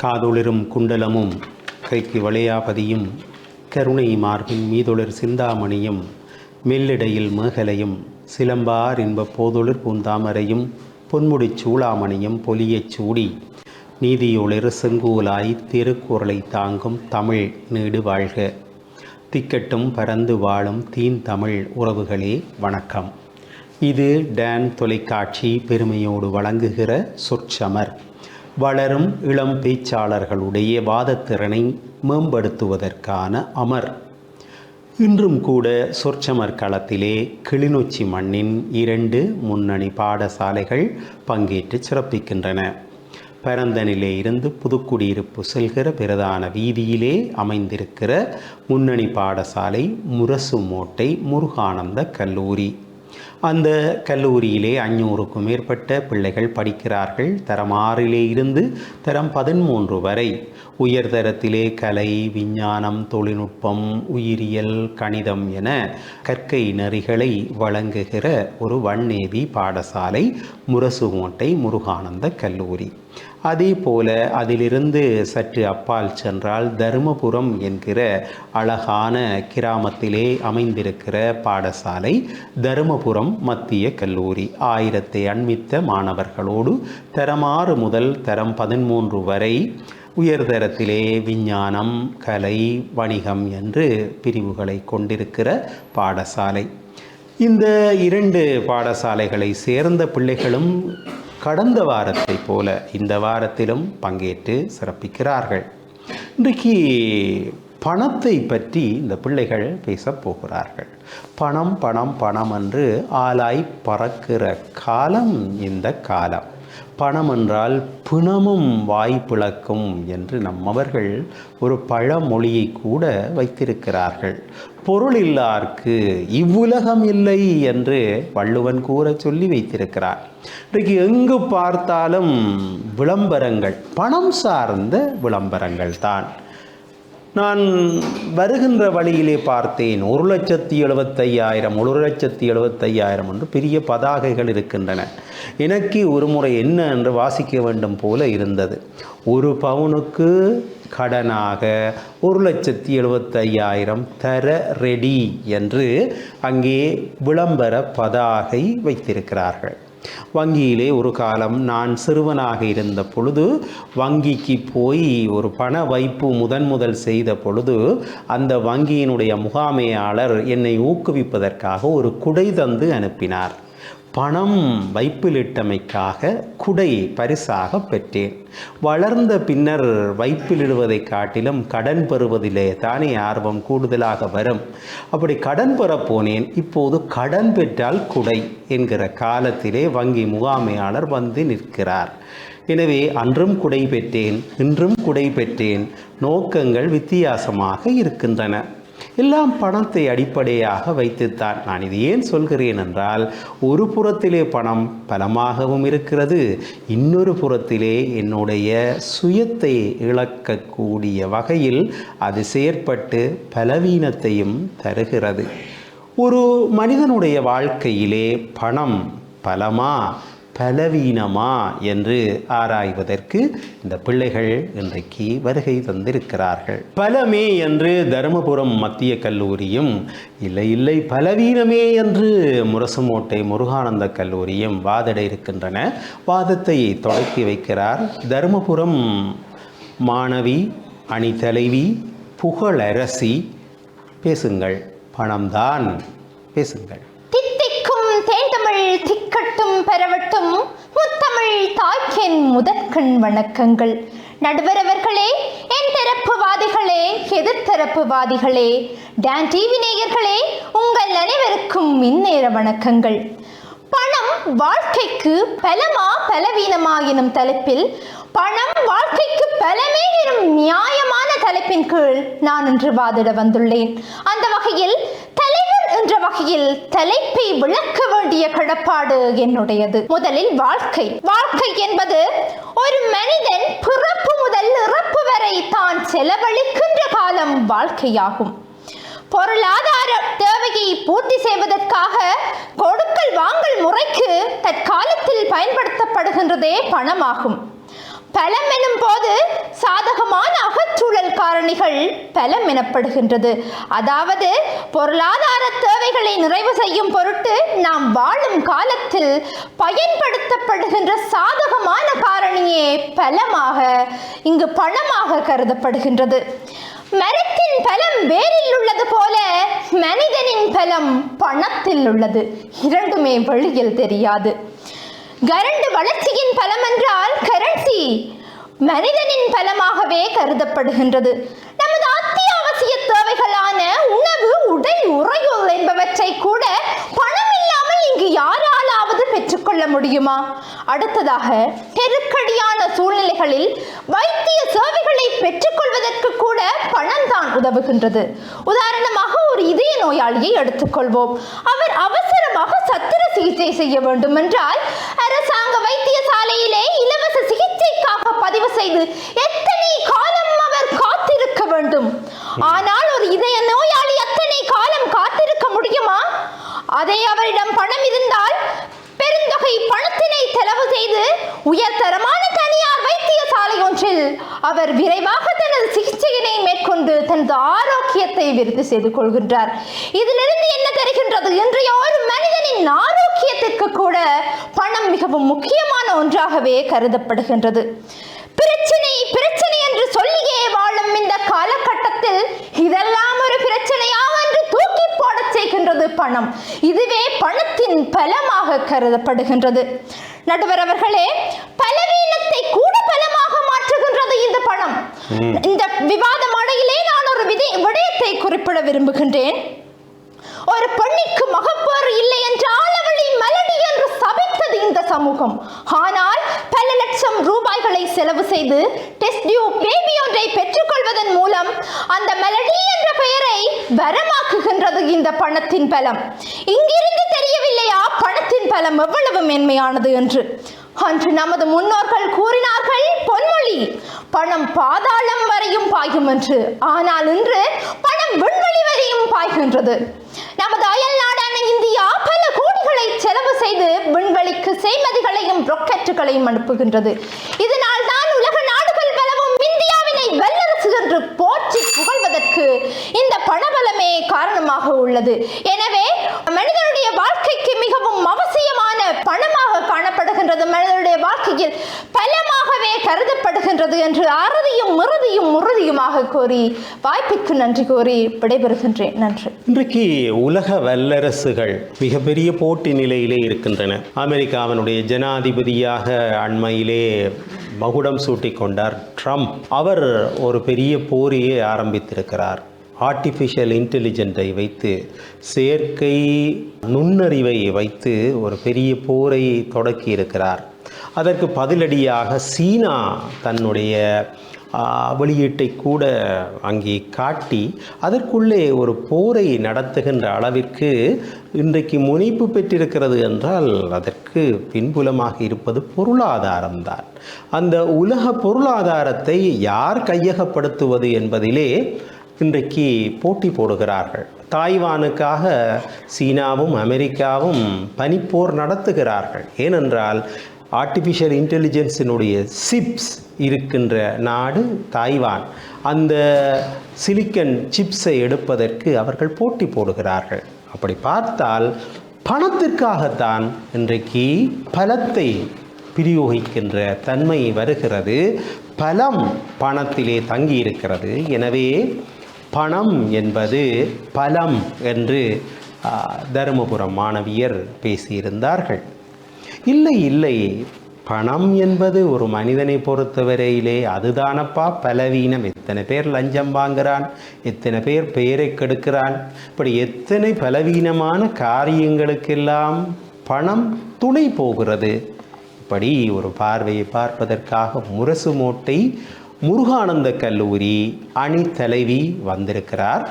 காதொளிரும் குண்டலமும் கைக்கு வளையாபதியும் கருணை மார்பின் மீதொளிர் சிந்தாமணியும் மெல்லிடையில் மேகலையும் சிலம்பார் இன்ப போதொளிர் பூந்தாமரையும் பொன்முடிச் சூளாமணியும் பொலியச் சூடி நீதியொளிர் செங்கோலாய் திருக்குறளை தாங்கும் தமிழ் நீடு வாழ்க. திக்கட்டும் பரந்து வாழும் தீன் தமிழ் உறவுகளே வணக்கம். இது டான் தொலைக்காட்சி பெருமையோடு வழங்குகிற சொற்சமர். வளரும் இளம் பேச்சாளர்களுடைய வாதத்திறனை மேம்படுத்துவதற்கான அமர். இன்றும் கூட சொற்சமர் களத்திலே கிளிநொச்சி மண்ணின் 2 முன்னணி பாடசாலைகள் பங்கேற்று சிறப்பிக்கின்றன. பரந்தனிலே இருந்து புதுக்குடியிருப்பு செல்கிற பிரதான வீதியிலே அமைந்திருக்கிற முன்னணி பாடசாலை முரசுமோட்டை முருகானந்த கல்லூரி. அந்த கல்லூரியிலே 500க்கும் மேற்பட்ட பிள்ளைகள் படிக்கிறார்கள். தரம் 6 இருந்து தரம் 13 வரை உயர்தரத்திலே கலை, விஞ்ஞானம், தொழில்நுட்பம், உயிரியல், கணிதம் என கற்கை நெறிகளை வழங்குகிற ஒரு வன்னேவி பாடசாலை முரசுமோட்டை முருகானந்த கல்லூரி. அதே போல அதிலிருந்து சற்று அப்பால் சென்றால் தருமபுரம் என்கிற அழகான கிராமத்திலே அமைந்திருக்கிற பாடசாலை தருமபுரம் மத்திய கல்லூரி. 1000 அண்மித்த மாணவர்களோடு தரம் 6 முதல் தரம் 13 வரை உயர்தரத்திலே விஞ்ஞானம், கலை, வணிகம் என்று பிரிவுகளை கொண்டிருக்கிற பாடசாலை. இந்த 2 பாடசாலைகளை சேர்ந்த பிள்ளைகளும் கடந்த வாரத்தை போல இந்த வாரத்திலும் பங்கேற்று சிறப்பிக்கிறார்கள். இன்றைக்கு பணத்தை பற்றி இந்த பிள்ளைகள் பேசப் போகிறார்கள். பணம் பணம் பணம் என்று ஆளாய் பறக்கிற காலம் இந்த காலம். பணம் என்றால் பிணமும் வாய் பிளக்கும் என்று நம்மவர்கள் ஒரு பழமொழியை கூட வைத்திருக்கிறார்கள். பொருள் இல்லார்க்கு இவ்வுலகம் இல்லை என்று வள்ளுவன் கூற சொல்லி வைத்திருக்கிறார். இன்றைக்கு எங்கு பார்த்தாலும் விளம்பரங்கள், பணம் சார்ந்த விளம்பரங்கள் தான். நான் வருகின்ற வழியிலே பார்த்தேன் 1,75,000 1,75,000 என்று பெரிய பதாகைகள் இருக்கின்றன. எனக்கு ஒரு முறை என்ன என்று வாசிக்க வேண்டும் போல இருந்தது. ஒரு பவுனுக்கு கடனாக 1,75,000 தர ரெடி என்று அங்கே விளம்பர பதாகை வைத்திருக்கிறார்கள். வங்கியிலே ஒரு காலம் நான் சிறுவனாக இருந்த பொழுது வங்கிக்கு போய் ஒரு பண வைப்பு முதல் செய்த பொழுது அந்த வங்கியினுடைய முகாமையாளர் என்னை ஊக்குவிப்பதற்காக ஒரு குடை தந்து அனுப்பினார். பணம் வைப்பிலிட்டமைக்காக குடை பரிசாக பெற்றேன். வளர்ந்த பின்னர் வைப்பிலிடுவதை காட்டிலும் கடன் பெறுவதிலே தானே ஆர்வம் கூடுதலாக வரும். அப்படி கடன் பெற போனேன். இப்போது கடன் பெற்றால் குடை என்கிற காலத்திலே வங்கி முகாமையாளர் வந்து நிற்கிறார். எனவே அன்றும் குடை பெற்றேன், இன்றும் குடை பெற்றேன். நோக்கங்கள் வித்தியாசமாக இருக்கின்றன. எல்லாம் பணத்தை அடிப்படையாக வைத்துத்தான். நான் இது ஏன் சொல்கிறேன் என்றால், ஒரு புறத்திலே பணம் பலமாகவும் இருக்கிறது, இன்னொரு புறத்திலே என்னுடைய சுயத்தை இழக்கக்கூடிய வகையில் அது செயற்பட்டு பலவீனத்தையும் தருகிறது. ஒரு மனிதனுடைய வாழ்க்கையிலே பணம் பலமா பலவீனமா என்று ஆராய்வதற்கு இந்த பிள்ளைகள் இன்றைக்கு வருகை தந்திருக்கிறார்கள். பலமே என்று தருமபுரம் மத்திய கல்லூரியும், இல்லை பலவீனமே என்று முரசுமோட்டை முருகானந்த கல்லூரியும் வாதிட இருக்கின்றன. வாதத்தை தொடக்கி வைக்கிறார் தருமபுரம் மாணவி, அணி தலைவி, புகழரசி. பேசுங்கள், பணம்தான், பேசுங்கள். திக்கட்டும் பெறவட்டும் முத்தமிழ் தாய்க்கென் முதற்கண் வணக்கங்கள். நடுவரவர்களே, என் தரப்புவாதிகளே, எதிர்த்தரப்புவாதிகளே, டான் டிவி நேயர்களே, உங்கள் அனைவருக்கும் இந்நேர வணக்கங்கள். பணம் வாழ்க்கைக்கு பலமா பலவீனமா எனும் தலைப்பில் பணம் வாழ்க்கைக்கு பலமே எனும் நியாயமான தலைப்பின் கீழ் நான் இன்று வாதிட வந்துள்ளேன். அந்த வகையில் தலைவர் என்ற வகையில் தலைப்பை விளக்க வேண்டிய கடப்பாடு என்னுடையது. முதலில் வாழ்க்கை என்பது ஒரு மனிதன் பிறப்பு முதல் இறப்பு வரை தான் செலவழிக்கின்ற காலம் வாழ்க்கையாகும். பொருளாதார தேவையை பூர்த்தி செய்வதற்காக கொடுக்கல் வாங்கல் முறைக்கு தற்காலத்தில் பயன்படுத்தப்படுகின்றதே பணமாகும். பலம் எனும் போது சாதகமான அகச்சூழல் காரணிகள் பலம் எனப்படுகின்றது. அதாவது பொருளாதார தேவைகளை நிறைவு செய்யும் பொருட்டு நாம் வாழும் காலத்தில் பயன்படுத்தப்படுகின்ற சாதகமான காரணியே பலமாக இங்கு பணமாக கருதப்படுகின்றது. மரத்தின் பலம் வேரில் உள்ளது போல மனிதனின் பலம் பணத்தில் உள்ளது. இரண்டுமே வெளியில் தெரியாது. கரண்டு வளர்ச்சியின் பலம் என்றால் கரன்சி மனிதனின் பலமாகவே கருதப்படுகின்றது. நமது அத்தியாவசிய தேவைகளான உணவு, உடை, உறையுள் என்பவற்றை கூட பணம் இல்லாமல் இங்கு யாராலாவது பெற்றுக்கொள்ள முடியுமா? அடுத்ததாக நெருக்கடியான சூழ்நிலைகளில் வைத்திய சேவைகளை பெற்றுக்கொள்வதற்கு கூட பணம் தான் உதவுகின்றது. உதாரணமாக ஒரு இதய நோயாளியை எடுத்துக்கொள்வோம். அவர் அவசரமாக சத்திர சிகிச்சை செய்ய வேண்டும் என்றால் அரசாங்க வைத்தியசாலையிலே இலவச சிகிச்சைக்காக பதிவு செய்து எத்தனை காலம் அவர் காத்திருக்க வேண்டும். ஆனால் ஒரு இதய நோயாளி அத்தனை காலம் காத்திருக்க முடியுமா? அதே அவரிடம் பணம் இருந்தால் பெருந்தொகை பணத்தினை செலவு செய்து உயர்தரமான தனியார் வைத்தியசாலை ஒன்றில் அவர் விரைவாக தனது சிகிச்சையினை மேற்கொண்டு தனது ஆரோக்கியத்தை விருத்தி செய்து கொள்கின்றார். இதிலிருந்து என்ன தெரிகின்றது? இன்றைய ஒரு மனிதனின் ஆரோக்கியத்திற்கு கூட பணம் மிகவும் முக்கியமான ஒன்றாகவே கருதப்படுகின்றது. பிரச்சனை என்று சொல்லியே வாழும் இந்த காலகட்டத்தில் இதெல்லாம் ஒரு பிரச்சனையா என்று தூக்கி போட செய்கின்றது பணம். இதுவே பணத்தின் பலமாக கருதப்படுகின்றது. நடுவர் அவர்களே, பலவீனத்தை கூட பலமாக மாற்றுகின்றது இந்த பணம். இந்த விவாத மடையிலே நான் ஒரு விடயத்தை குறிப்பிட விரும்புகின்றேன். ஒரு பெண்ணிற்கு மகப்பேறு இல்லை என்றால் அவளை மலடி என்று சபித்தது இந்த சமூகம். ஆனால் பல லட்சம் ரூபாய்களை செலவு செய்து டெஸ்ட் டியூப் பேபி ஒன்றை பெற்றுக்கொள்வதன் மூலம் அந்த மெலடி என்ற பெயரை வரமாக்குகின்றது இந்த பணத்தின் பலம். இங்கிருந்து தெரியவில்லையா பணத்தின் பலம் எவ்வளவு மேன்மையானது என்று? அன்று நமது முன்னோர்கள் கூறினார்கள் பொன்மொழி, பணம் பாதாளம் வரையும் பாயும் என்று. ஆனால் இன்று பணம் விண்வெளி வரையும் பாய்கின்றது. நமது அயல் நாடான இந்தியா பல கோடிகளை செலவு செய்து விண்வெளிக்கு செய்மதிகளையும் ராக்கெட்டுகளையும் அனுப்புகின்றது. இதனால் தான் உலக நாடுகள் பலவும் இந்தியாவினை வல்லரசு என்று போற்றி புகழ்வதற்கு இந்த பணபலமே காரணமாக உள்ளது. எனவே மனிதனுடைய வாழ்க்கைக்கு மிகவும் அவசியமான பணமாக காணப்படுகின்றது, மனிதனுடைய வாழ்க்கையில் பலமாகவே கருதப்படுகின்றது என்று உறுதியுமாக கூறி வாய்ப்புக்கு நன்றி கூறி விடைபெறுகின்றேன். நன்றி. இன்றைக்கு உலக வல்லரசுகள் மிகப்பெரிய போட்டி நிலையிலே இருக்கின்றன. அமெரிக்காவினுடைய ஜனாதிபதியாக அண்மையிலே மகுடம் சூட்டிக் கொண்டார் ட்ரம்ப். அவர் ஒரு பெரிய போரையே ஆரம்பித்திருக்கிறார். ஆர்டிஃபிஷியல் இன்டெலிஜென்ஸை வைத்து, செயற்கை நுண்ணறிவை வைத்து ஒரு பெரிய போரை தொடக்கி இருக்கிறார். அதற்கு பதிலடியாக சீனா தன்னுடைய வெளியீட்டை கூட அங்கே காட்டி அதற்குள்ளே ஒரு போரை நடத்துகின்ற அளவிற்கு இன்றைக்கு முனைப்பு பெற்றிருக்கிறது என்றால் அதற்கு பின்புலமாக இருப்பது பொருளாதாரம்தான். அந்த உலக பொருளாதாரத்தை யார் கையகப்படுத்துவது என்பதிலே இன்றைக்கு போட்டி போடுகிறார்கள். தாய்வானுக்காக சீனாவும் அமெரிக்காவும் பனிப்போர் நடத்துகிறார்கள். ஏனென்றால் ஆர்டிஃபிஷியல் இன்டெலிஜென்ஸினுடைய சிப்ஸ் இருக்கின்ற நாடு தாய்வான். அந்த சிலிக்கன் சிப்ஸை எடுப்பதற்கு அவர்கள் போட்டி போடுகிறார்கள். அப்படி பார்த்தால் பணத்திற்காகத்தான் இன்றைக்கு பலத்தை பிரயோகிக்கின்ற தன்மை வருகிறது. பலம் பணத்திலே தங்கி இருக்கிறது. எனவே பணம் என்பது பலம் என்று தருமபுரம் மாணவியர் பேசியிருந்தார்கள். இல்லை, பணம் என்பது ஒரு மனிதனை பொறுத்தவரையிலே அதுதானப்பா பலவீனம். எத்தனை பேர் லஞ்சம் வாங்குகிறான், எத்தனை பேர் பெயரை கெடுக்கிறான். இப்படி எத்தனை பலவீனமான காரியங்களுக்கெல்லாம் பணம் துணை போகிறது. இப்படி ஒரு பார்வையை பார்ப்பதற்காக முரசுமோட்டை முருகானந்த கல்லூரி அணி தலைவி வந்திருக்கிறார்.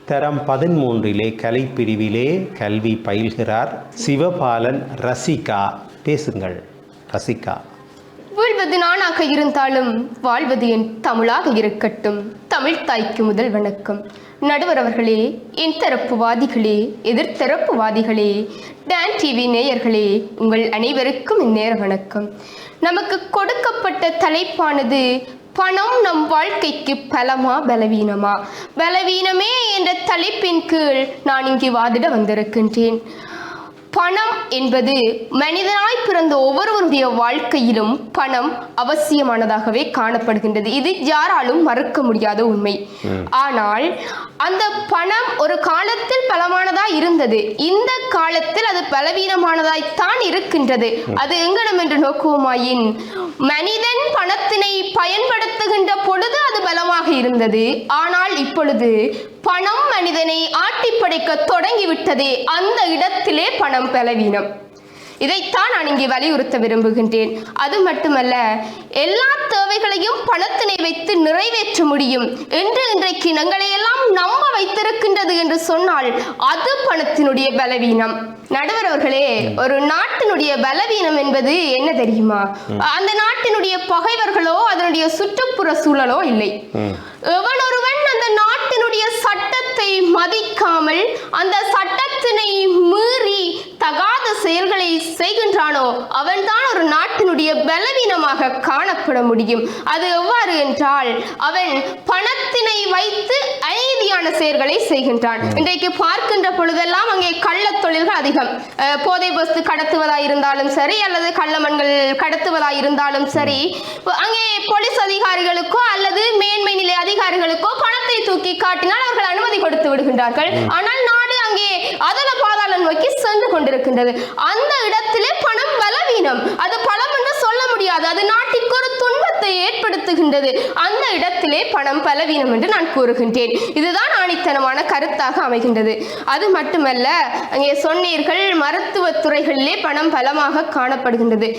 தரம் 13 கலைப்பிரிவிலே கல்வி பயில்கிறார். சிவபாலன் ரசிகா. பேசுங்கள் ரசிகா. Will வாழ்வது நானாக இருந்தாலும் வாழ்வது என் தமிழாக இருக்கட்டும். தமிழ் தாய்க்கு முதல் வணக்கம். நடுவர் அவர்களே, என் தரப்புவாதிகளே, எதிர்த்தரப்புவாதிகளே, டான் டிவி நேயர்களே, உங்கள் அனைவருக்கும் இந்நேர வணக்கம். நமக்கு கொடுக்கப்பட்ட தலைப்பானது பணம் நம் வாழ்க்கைக்கு பலமா பலவீனமா? பலவீனமே என்ற தலைப்பின் கீழ் நான் இங்கு வாதிட வந்திருக்கின்றேன். பணம் என்பது மனிதனாய் பிறந்த ஒவ்வொருவருடைய வாழ்க்கையிலும் பணம் அவசியமானதாகவே காணப்படுகின்றது. இது யாராலும் மறுக்க முடியாத உண்மை. ஆனால் அந்த பணம் ஒரு காலத்தில் பலமானதாய் இருந்தது, இந்த காலத்தில் அது பலவீனமானதாய்த்தான் இருக்கின்றது. அது எங்கனம் என்று நோக்குவோமாயின், மனிதன் பணத்தினை பயன்படுத்துகின்ற பொழுது அது பலமாக இருந்தது. ஆனால் இப்பொழுது பணம் மனிதனை ஆட்டி படைக்க தொடங்கிவிட்டதே, அந்த இடத்திலே பணம் பலவீனம். இதைத்தான் நான் இங்கே வலியுறுத்த விரும்புகின்றேன். அது மட்டுமல்ல, எல்லா தேவைகளையும் பணத்தினை வைத்து நிறைவேற்ற முடியும் என்று இன்றைக்கு எங்களை எல்லாம் நம்ப வைத்திருக்கின்றது என்று சொன்னால் அது பணத்தினுடைய பலவீனம். நடுவர் அவர்களே, ஒரு நாட்டினுடைய பலவீனம் என்பது என்ன தெரியுமா? அந்த நாட்டினுடைய பகைவர்களோ அதனுடைய சுற்றுப்புற சூழலோ இல்லை. எவனொருவன் அந்த நாட்டினுடைய சட்டத்தை மதிக்காமல் அந்த சட்டத்தினை மீறி தகாத செயல்களை செய்கின்றானோ அவன்தான் ஒரு நாட்டினுடைய பலவீனமாக காணப்பட முடியும். அது எவ்வாறு என்றால், அவன் பணத்தினை வைத்து அநீதியான செயல்களை செய்கின்றான். இன்றைக்கு பார்க்கின்ற பொழுதெல்லாம் அங்கே கள்ள தொழில்கள் அதிகம். போதை வஸ்து கடத்துவதாய் இருந்தாலும் சரி, அல்லது கள்ளமண்கள் கடத்துவதாய் இருந்தாலும் சரி, அங்கே போலீஸ் அதிகாரிகளுக்கோ அல்லது மேன்மை நிலை அதிகாரிகளுக்கோ பணத்தை தூக்கி காட்டினால் அவர்கள் அனுமதி கொடுத்து விடுகின்றார்கள். ஆனால் நாடு அங்கே அதல பாதாளம் நோக்கி சென்று கொண்டிருக்கின்றது. அந்த இடத்திலே பணம் பலவீனம். அது பலம் என்று சொல்ல முடியாது. அது நாட்டிற்கு ஒரு துன்பத்தை ஏற்படுத்துகின்றது. அந்த இடத்திலே பணம் பலவீனம் என்று நான் கூறுகின்றேன். இதுதான் ஆணித்தனமான கருத்தாக அமைகின்றது. அது மட்டுமல்ல, அங்கே சொன்னீர்கள் மருத்துவ துறைகளிலே பணம் பலமாக காணப்படுகின்றது.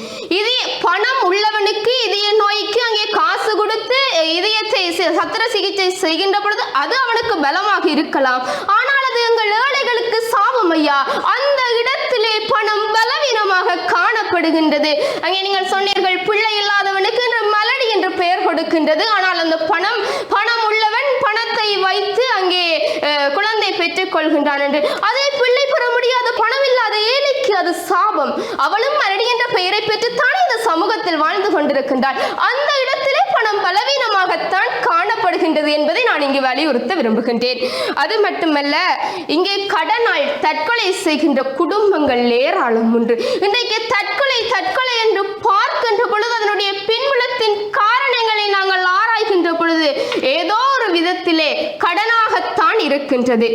இது பணம் உள்ளவனுக்கு இதய நோய்க்கு அங்கே காசு கொடுத்து இதயத்தை சத்திர சிகிச்சை செய்கின்ற பொழுது அது அவனுக்கு பலமாக இருக்கலாம். ஆனால் அது எங்கள் ஏழைகளுக்கு சாபம் ஐயா. அந்த இடத்திலே பணம் பலவீனமாக காணப்படுகின்றது. அங்கே நீங்கள் சொன்னீர்கள் பிள்ளை இல்லாதவனுக்கு மலடி என்று பெயர் கொடுக்கின்றது. ஆனால் அந்த பணம் உள்ளவன் பணத்தை வைத்து அங்கே குழந்தை பெற்றுக் கொள்கின்றான் என்று. அதே பிள்ளை பெற முடியாத பணம் இல்லாத ஏழைக்கு அது சாபம். அவளும் மலடி என்ற பெயரை பெற்றுத்தானே இந்த சமூகத்தில் வாழ்ந்து கொண்டிருக்கின்றாள். அந்த இடத்திலே பணம் பலவீனமாகத்தான் காணப்படுகின்றது என்பதை நான் இங்கு வலியுறுத்த விரும்புகின்றேன். அது மட்டுமல்ல, இங்கே கடனால் தற்கொலை செய்கின்ற குடும்பங்கள் ஏராளம் உண்டு. இன்றைக்கு தற்கொலை என்று பார்க்கின்ற பொழுது அதனுடைய பின்புலத்தின் காரணங்களை நாங்கள் ஆராய்கின்ற பொழுது ஏதோ ஒரு விதத்திலே கடனாகத்தான் இருக்கின்றது.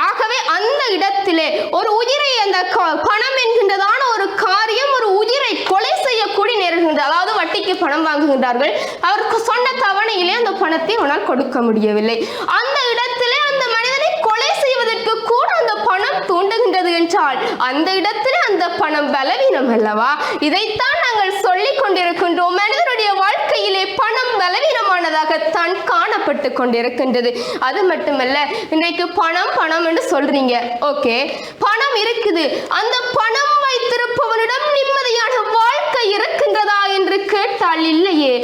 ஆகவே அந்த இடத்திலே ஒரு உயிரை, அந்த பணம் என்கின்றதான ஒரு காரியம் ஒரு உயிரை கொலை செய்யக்கூடிய நேர்கின்றது. அதாவது வட்டிக்கு பணம் வாங்குகின்றார்கள், அவருக்கு சொன்ன தவணையிலே அந்த பணத்தை அவனால் கொடுக்க முடியவில்லை. அந்த இடத்திலே அந்த மனிதனை கொலை செய்வதற்கு கூட அந்த பணம் தூண்டுகின்றது என்றால் அந்த இடத்திலே அந்த பணம் பலவீனம் அல்லவா? இதைத்தான் நாங்கள் சொல்லிக் கொண்டிருக்கின்றோம். மனிதனுடைய வாழ்க்கையிலே பணம் பலவீனமானதாகத்தான் காணப்பட்டு கொண்டிருக்கின்றது. அது மட்டுமல்ல, இன்றைக்கு பணம் என்று சொல்றீங்க. ஓகே, பணம் இருக்குது. அந்த பணம் வைத்திருப்பவனிடம் நிம்மதியான வாழ்க்கை இருக்கின்றதா என்று கேட்டால் இல்லையே.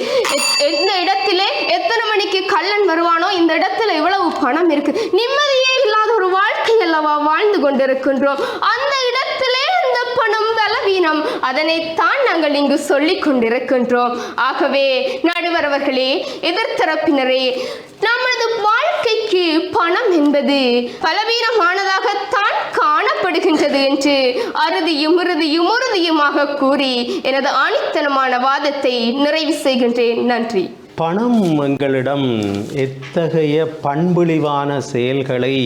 எந்த இடத்திலே எத்தனை மணிக்கு கள்ளன் வருவானோ இந்த இடத்துல இவ்வளவு பணம் இருக்கு. நிம்மதியே இல்லாத ஒரு வாழ்க்கை அல்லவா வாழ்ந்து கொண்டிருக்கின்றோம். அந்த இடத்திலே அந்த பணம் பலவீனம். அதனைத்தான் நாங்கள் இங்கு சொல்லிக் கொண்டிருக்கின்றோம். ஆகவே நடுவர் அவர்களே, எதிர்த்தரப்பினரே, நமது வாழ்க்கைக்கு பணம் என்பது பலவீனமானதாகத்தான் காணப்படுகின்றது என்று உறுதியுமாக கூறி எனது ஆணித்தனமான வாதத்தை நிறைவு செய்கின்றேன். நன்றி. பணம் எங்களிடம் எத்தகைய பண்புழிவான செயல்களை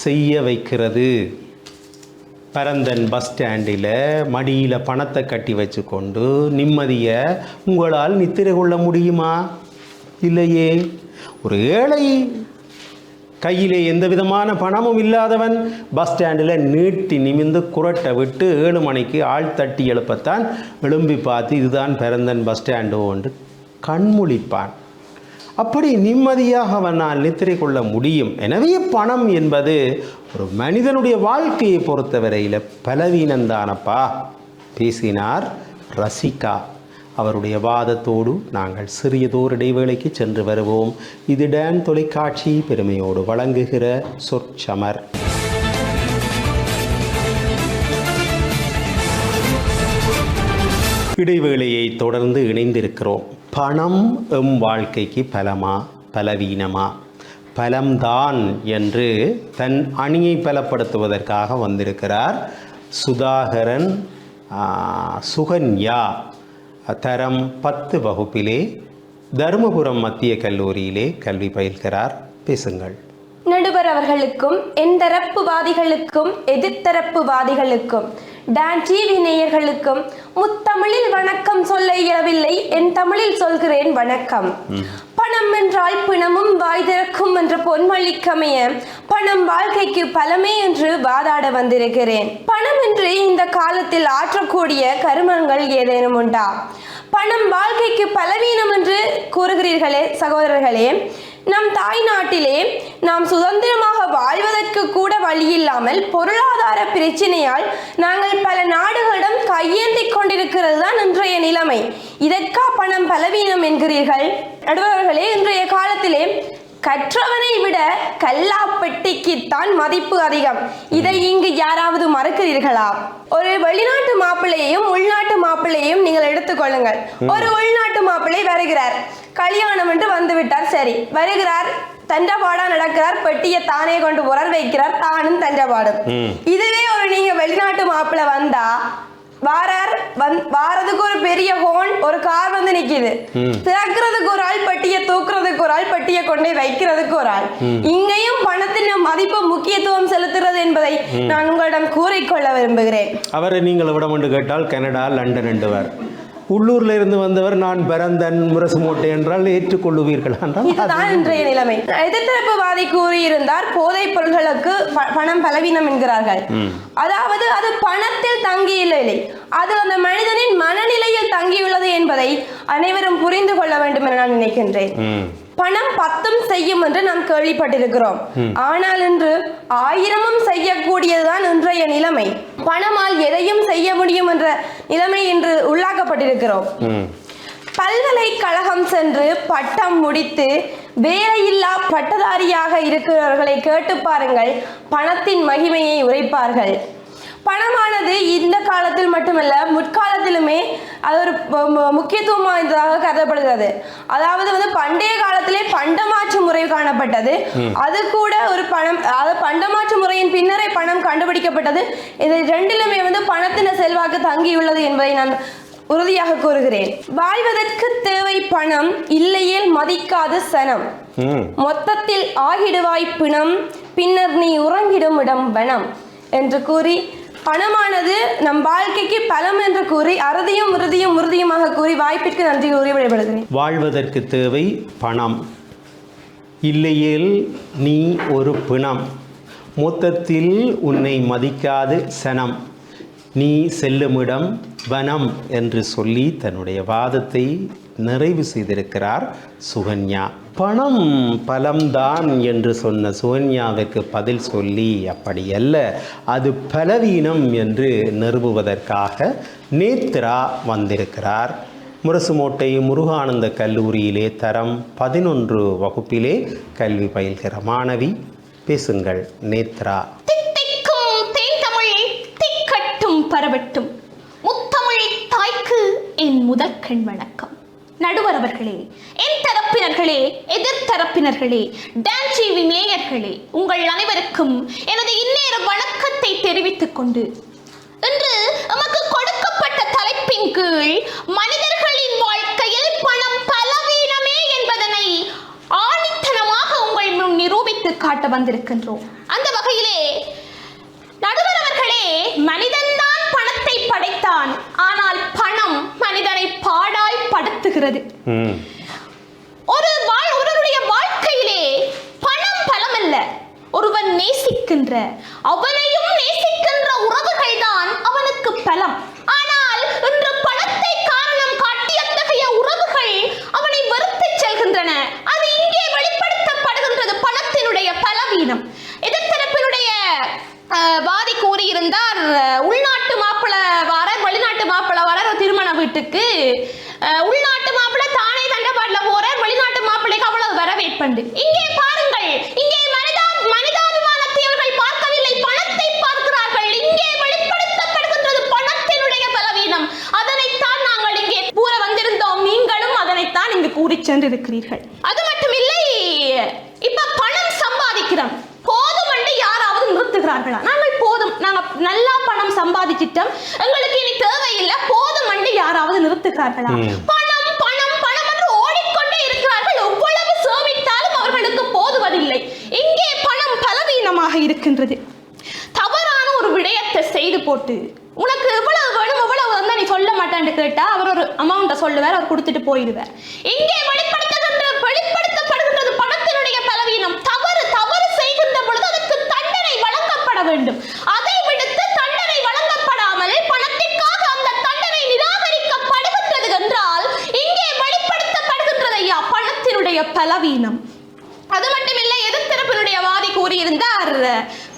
செய்ய வைக்கிறது? பரந்தன் பஸ் ஸ்டாண்டில் மடியில் பணத்தை கட்டி வச்சுக்கொண்டு நிம்மதியை உங்களால் நித்திரை கொள்ள முடியுமா? இல்லையே. ஒரு ஏழை, கையிலே எந்த விதமான பணமும் இல்லாதவன் பஸ் ஸ்டாண்டில் நீட்டி நிமிந்து குரட்டை விட்டு 7 மணிக்கு ஆள் தட்டி எழுப்பத்தான் எழும்பி பார்த்து இதுதான் பரந்தன் பஸ் ஸ்டாண்டோ என்று கண்முழிப்பான். அப்படி நிம்மதியாக அவனால் நித்திரை கொள்ள முடியும். எனவே பணம் என்பது ஒரு மனிதனுடைய வாழ்க்கையை பொறுத்தவரையில் பலவீனந்தானப்பா பேசினார் ரசிகா. அவருடைய வாதத்தோடு நாங்கள் சிறியதோர் இடைவேளைக்கு சென்று வருவோம். இது டான் தொலைக்காட்சி பெருமையோடு வழங்குகிற சொற்சமர். இடைவேளையை தொடர்ந்து இணைந்திருக்கிறோம். பணம் எம் வாழ்க்கைக்கு பலமா பலவீனமா? பலம்தான் என்று தன் அணியை பலப்படுத்துவதற்காக வந்திருக்கிறார் சுதாகரன் சுகன்யா. தரம் 10 வகுப்பிலே தருமபுரம் மத்திய கல்லூரியிலே கல்வி பயில்கிறார். பேசுங்கள். நடுவர் அவர்களுக்கும் எந்தரப்புவாதிகளுக்கும் எதிர்த்தரப்புவாதிகளுக்கும் டான் டிவி நேயர்களுக்கும் முத்தமிழில் வணக்கம் சொல்ல இயலவில்லை, என் தமிழில் சொல்கிறேன் வணக்கம். பணம் என்றால் பிணமும் வாய் திறக்கும் என்ற பொன்மொழிக்கமைய பணம் வாழ்க்கைக்கு பலமே என்று வாதாட வந்திருக்கிறேன். பணம் என்று இந்த காலத்தில் ஆற்றக்கூடிய கருமங்கள் ஏதேனும் உண்டா? பணம் வாழ்க்கைக்கு பலவீனம் என்று கூறுகிறீர்களே சகோதரர்களே, நம் தாய் நாட்டிலே நாம் சுதந்திரமாக வாழ்வதற்கு கூட வழியில்லாமல் பொருளாதார பிரச்சனையால் நாங்கள் பல நாடுகளிடம் கையேந்தி கொண்டிருக்கிறது தான் இன்றைய நிலைமை. இதற்கா பணம் பலவீனம் என்கிறீர்கள்? நடுவர்களே, இன்றைய காலத்திலே கற்றவனை விட கல்லா பெட்டிக்குத்தான் மதிப்பு அதிகம். இதை இங்கு யாராவது மறக்கிறீர்களா? ஒரு வெளிநாட்டு மாப்பிள்ளையையும் உள்நாட்டு மாப்பிள்ளையையும் நீங்கள் எடுத்துக்கொள்ளுங்கள். ஒரு உள்நாட்டு மாப்பிள்ளை வருகிறார், கல்யாணம் என்று வந்து விட்டார். சரி, வருகிறார், தண்டபாடா நடக்கிறார், பெட்டியை தானே கொண்டு போறார், வைக்கிறார், தானும் தண்டபாடும். இதுவே ஒரு நீங்க வெளிநாட்டு மாப்பிள்ளை வந்தா வாரதுக்கு ஒரு பெரிய ஹோன், ஒரு கார் வந்து நிக்குது, திறக்கிறதுக்கு ஒரு ஆள், பெட்டியை தூக்குறதுக்கு ஒரு ஆள், பெட்டியை கொண்டே வைக்கிறதுக்கு ஒரு ஆள். இங்கேயும் பணத்தின் மதிப்பு முக்கியத்துவம் செலுத்துறது என்பதை நான் உங்களிடம் கூறிக்கொள்ள விரும்புகிறேன். அவரை நீங்கள் விட என்று கேட்டால் கனடா, லண்டன் என்றவர். உள்ளூர்ல இருந்து வந்தவர் நான் பரந்தன் முரசுமோட்டை என்றால் ஏற்றுக்கொள்ளுவீர்கள் என்றால் இதுதான் இன்றைய நிலைமை. எதிர்த்தரப்புவாதி கூறியிருந்தார் போதைப் பொருள்களுக்கு பணம் பலவீனம் என்கிறார்கள். அதாவது அது பணத்தில் தங்கியில்லை, அது அந்த மனிதனின் மனநிலையில் தங்கியுள்ளது என்பதை அனைவரும் புரிந்து கொள்ள வேண்டும் என நான் நினைக்கின்றேன். பணம் 10 செய்யும் என்று நாம் கேள்விப்பட்டிருக்கிறோம். ஆனால் இன்று 1000 செய்யக்கூடியதுதான் இன்றைய நிலைமை. பணமால் எதையும் செய்ய முடியும் என்ற நிலைமை இன்று உள்ளாக்கப்பட்டிருக்கிறோம். பல்கலைக்கழகம் சென்று பட்டம் முடித்து வேலையில்லா பட்டதாரியாக இருக்கிறவர்களை கேட்டு பாருங்கள், பணத்தின் மகிமையை உரைப்பார்கள். பணமானது இந்த காலத்தில் மட்டுமல்ல, முற்காலத்திலுமே அது ஒரு முக்கியத்துவம் வாய்ந்ததாக கருதப்படுகிறது. அதாவது வந்து பண்டைய காலத்திலே பண்டமாற்று முறை காணப்பட்டது. அது கூட ஒரு பணம், அதாவது பண்டமாற்று முறையின் பின்னரே பணம் கண்டுபிடிக்கப்பட்டது. இது ரெண்டிலுமே வந்து பணத்தின செல்வாக்கு தங்கியுள்ளது என்பதை நான் உறுதியாக கூறுகிறேன். வாழ்வதற்கு தேவை பணம், இல்லையேல் மதிக்காது சனம். மொத்தத்தில் ஆகிடுவாய் பிணம், பின்னர் நீ உறங்கிடும் இடம் வனம் என்று கூறி, பணமானது நம் வாழ்க்கைக்கு பலம் என்று கூறி அறுதியும் உறுதியுமாக கூறி வாய்ப்பிற்கு நன்றி கூறி விடைபெறுகிறேன். வாழ்வதற்கு தேவை பணம், இல்லையேல் நீ ஒரு பிணம், மொத்தத்தில் உன்னை மதிக்காது சனம், நீ செல்லுமிடம் வனம் என்று சொல்லி தன்னுடைய வாதத்தை நிறைவு செய்திருக்கிறார் சுகன்யா. பணம் பலம்தான் என்று சொன்ன சுகன்யாவிற்கு பதில் சொல்லி அப்படி அல்ல, அது பலவீனம் என்று நிறுவுவதற்காக நேத்ரா வந்திருக்கிறார். முரசுமோட்டை முருகானந்த கல்லூரியிலே தரம் 11 வகுப்பிலே கல்வி பயில்கிற மாணவி. பேசுங்கள் நேத்ரா. தித்திக்கும் தேன்தமிழ் திக்கட்டும் பரவட்டும், முத்தமிழ் தாய்க்கு என் முதற்கண் வணக்கம். நடுவர் அவர்களே, என் தரப்பினர்களே, எதிர்த்தரப்பினர்களே, டான் டிவி நேயர்களே, உங்கள் அனைவருக்கும் எனது இன்னேர வணக்கத்தை தெரிவித்துக் கொண்டு, இன்று நமக்கு கொடுக்கப்பட்ட தலைப்பின் கீழ் மனிதர்களின் வாழ்க்கையில் பணம் பலவீனமே என்பதனை ஆணித்தனமாக உங்கள் முன் நிரூபித்து காட்ட வந்திருக்கின்றோம். அந்த வகையிலே நடுவர் அவர்களே, மனிதன்தான் பணத்தை படைத்தான், ஆனால் பணம் மனிதனை பாடாய் படுத்துகிறது. ஒருவருடைய வாழ்க்கையிலே பணம் பலமல்ல, ஒருவன் நேசிக்கின்ற, அவனையும் நேசிக்கின்ற உறவுகள் தான் அவனுக்கு பலம். ஆனால் இன்று பணத்தை காரணம் காட்டி அத்தகைய உறவுகள் அவனை வெறுத்து செல்கின்றன. அது இங்கே வெளிப்படுத்தப்படுகின்றது, பணத்தினுடைய பலவீனம். எதிர்த்தரப்பினுடைய வாதி கூறியிருந்தார், உள்நாட்டு மாப்பிள்ளை வர, வெளிநாட்டு மாப்பிள்ளை வர திருமண வீட்டுக்கு உள்நாட்டு மாப்பிள்ளை தானே தண்டபாடுல போறார், வெளிநாட்டு மாப்பிள்ளைக்கு அவ்வளவு வரவேற்பண்டு. இங்கே பாருங்கள், இங்கே மனிதாபிமானத்தை அவர்கள் பார்க்கவில்லை, பணத்தை பார்க்கிறார்கள். இங்கே வெளிப்படுத்தப்படுகின்றது பணத்தினுடைய பலவீனம். அதனைத்தான் நாங்கள் இங்கே கூற வந்திருந்தோம், நீங்களும் அதனைத்தான் இங்கு கூறி சென்றிருக்கிறீர்கள். அது மட்டுமில்லை, இப்ப பணம் சம்பாதிக்கிறோம், போதும் என்று யாராவது நிறுத்துகிறார்களா? நாங்கள் போதும், நாங்க நல்லா பணம் சம்பாதிச்சிட்டோம், எங்களுக்கு இனி தேவையில்லை, போதும் என்று யாராவது நிறுத்துகிறார்களா? பணம் பணம் பணம் என்று ஓடிக்கொண்டே இருக்கிறார்கள். எவ்வளவு சேமித்தாலும் அவர்களுக்கு போதுவதில்லை. இங்கே பணம் பலவீனமாக இருக்கின்றது. தவறான ஒரு விடயத்தை செய்து போட்டு உனக்கு எவ்வளவு வேணும் எவ்வளவு வந்து நீ சொல்ல மாட்டேன்னு கேட்டா அவர் ஒரு அமௌண்ட்டை சொல்லுவார், அவர் கொடுத்துட்டு போயிடுவார். இங்கே வெளிப்படுத்தப்படுகின்றது பணத்தினுடைய பலவீனம். தவறு செய்கின்ற பொழுது அதற்கு தண்டனை வழங்கப்பட வேண்டும். அதை விடுத்து தண்டனை வழங்கப்படாமல் பணத்திற்காக அந்த தண்டனை நிராகரிக்கப்படுகின்றது என்றால் இங்கே வெளிப்படுத்தப்படுகின்றது ஐயா பணத்தினுடைய பலவீனம். அது மட்டுமில்லை, எதிர்த்தரப்பினுடைய வாதி கூறியிருந்தார்,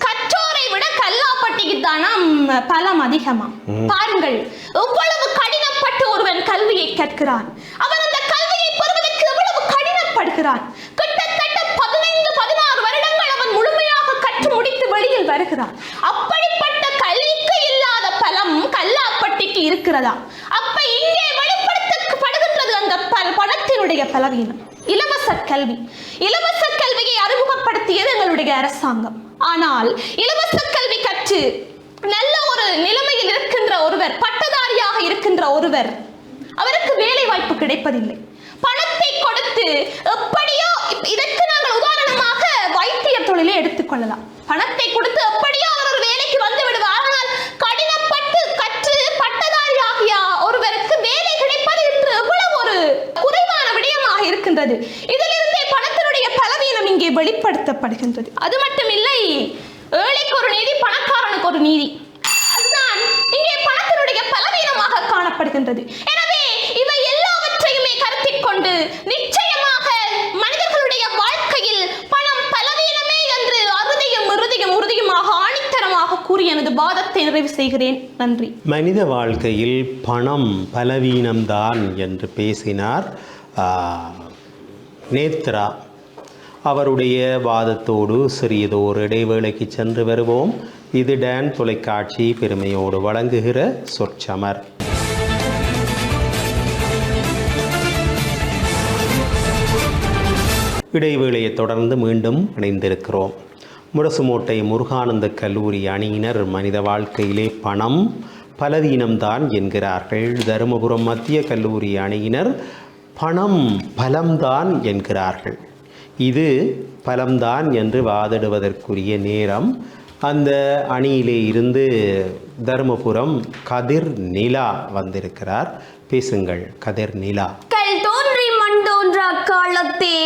கற்றோரை விட கல்லாப்பட்டிக்கு தானாம் பலம் அதிகமா. பாருங்கள், எவ்வளவு கடினப்பட்டு ஒருவன் கல்வியை கற்கிறான், அவன் அந்த கல்வியை பெறுவதற்கு எவ்வளவு கடினப்படுகிறான். கிட்டத்தட்ட 15-16 வருடங்கள் அவன் முழுமையாக கற்று முடித்து வெளியில் வருகிறான். அப்படிப்பட்ட கல்விக்கு இல்லாத பலம் கல்லாப்பட்டிக்கு இருக்கிறதா? அப்ப இங்கே வெளிப்படுத்தப்படுகின்றது அந்த பணத்தினுடைய பலவீனம். இலவச கல்வியை அறிமுகப்படுத்தியது எங்களுடைய அரசாங்கம். ஆனால் இலவச கல்வி கற்று நல்ல ஒரு நிலைமையில் இருக்கின்ற ஒருவர், பட்டதாரியாக இருக்கின்ற ஒருவர், அவருக்கு வேலை வாய்ப்பு கிடைப்பதில்லை. பணத்தை கொடுத்து எப்படியோ, இதற்கு நாங்கள் உதாரணமாக வைத்திய தொழிலை எடுத்துக்கொள்ளலாம். பணத்தை கொடுத்து எப்படியோ அவர் ஒரு வேலைக்கு வந்து விடுவார். ஆனால் கடினப்பட்டு கற்று பட்டதாரியாகிய ஒருவருக்கு வேலை கிடைப்பது என்று எவ்வளவு ஒரு குறைவான விடயமாக இருக்கின்றது. இதிலிருந்தே பணத்தினுடைய பலவீனம் இங்கே வெளிப்படுத்தப்படுகின்றது. அது மட்டுமில்லை, ஏழைக்கு ஒரு நீதி, பணக்காரனுக்கு ஒரு நீதி. அதுதான் இங்கே பணத்தினுடைய பலவீனமாக காணப்படுகின்றது. எனவே இவை எல்லாவற்றையுமே கருத்தில் கொண்டு நிச்சயமாக மனிதர்களுடைய வாழ்க்கையில் பணம் பலவீனமே என்று உறுதியுமாக ஆணித்தரமாக கூறி எனது வாதத்தை நிறைவு செய்கிறேன். நன்றி. மனித வாழ்க்கையில் பணம் பலவீனம்தான் என்று பேசினார் நேத்ரா. அவருடைய வாதத்தோடு சிறியதோர் இடைவேளைக்கு சென்று வருவோம். இது டான் தொலைக்காட்சி பெருமையோடு வழங்குகிற சொற்சமர். இடைவேளையை தொடர்ந்து மீண்டும் இணைந்திருக்கிறோம். முரசுமோட்டை முருகானந்த கல்லூரி அணியினர் மனித வாழ்க்கையிலே பணம் பலவீனம்தான் என்கிறார்கள். தருமபுரம் மத்திய கல்லூரி அணியினர் பணம் பலம்தான் என்கிறார்கள். இது பலம்தான் என்று வாதிடுவதற்குரிய நேரம். அந்த அணியிலே இருந்து தருமபுரம் கதிர் நிலா வந்திருக்கிறார். பேசுங்கள் கதிர் நிலா. கல் தோன்றி மண் தோன்றா காலத்தே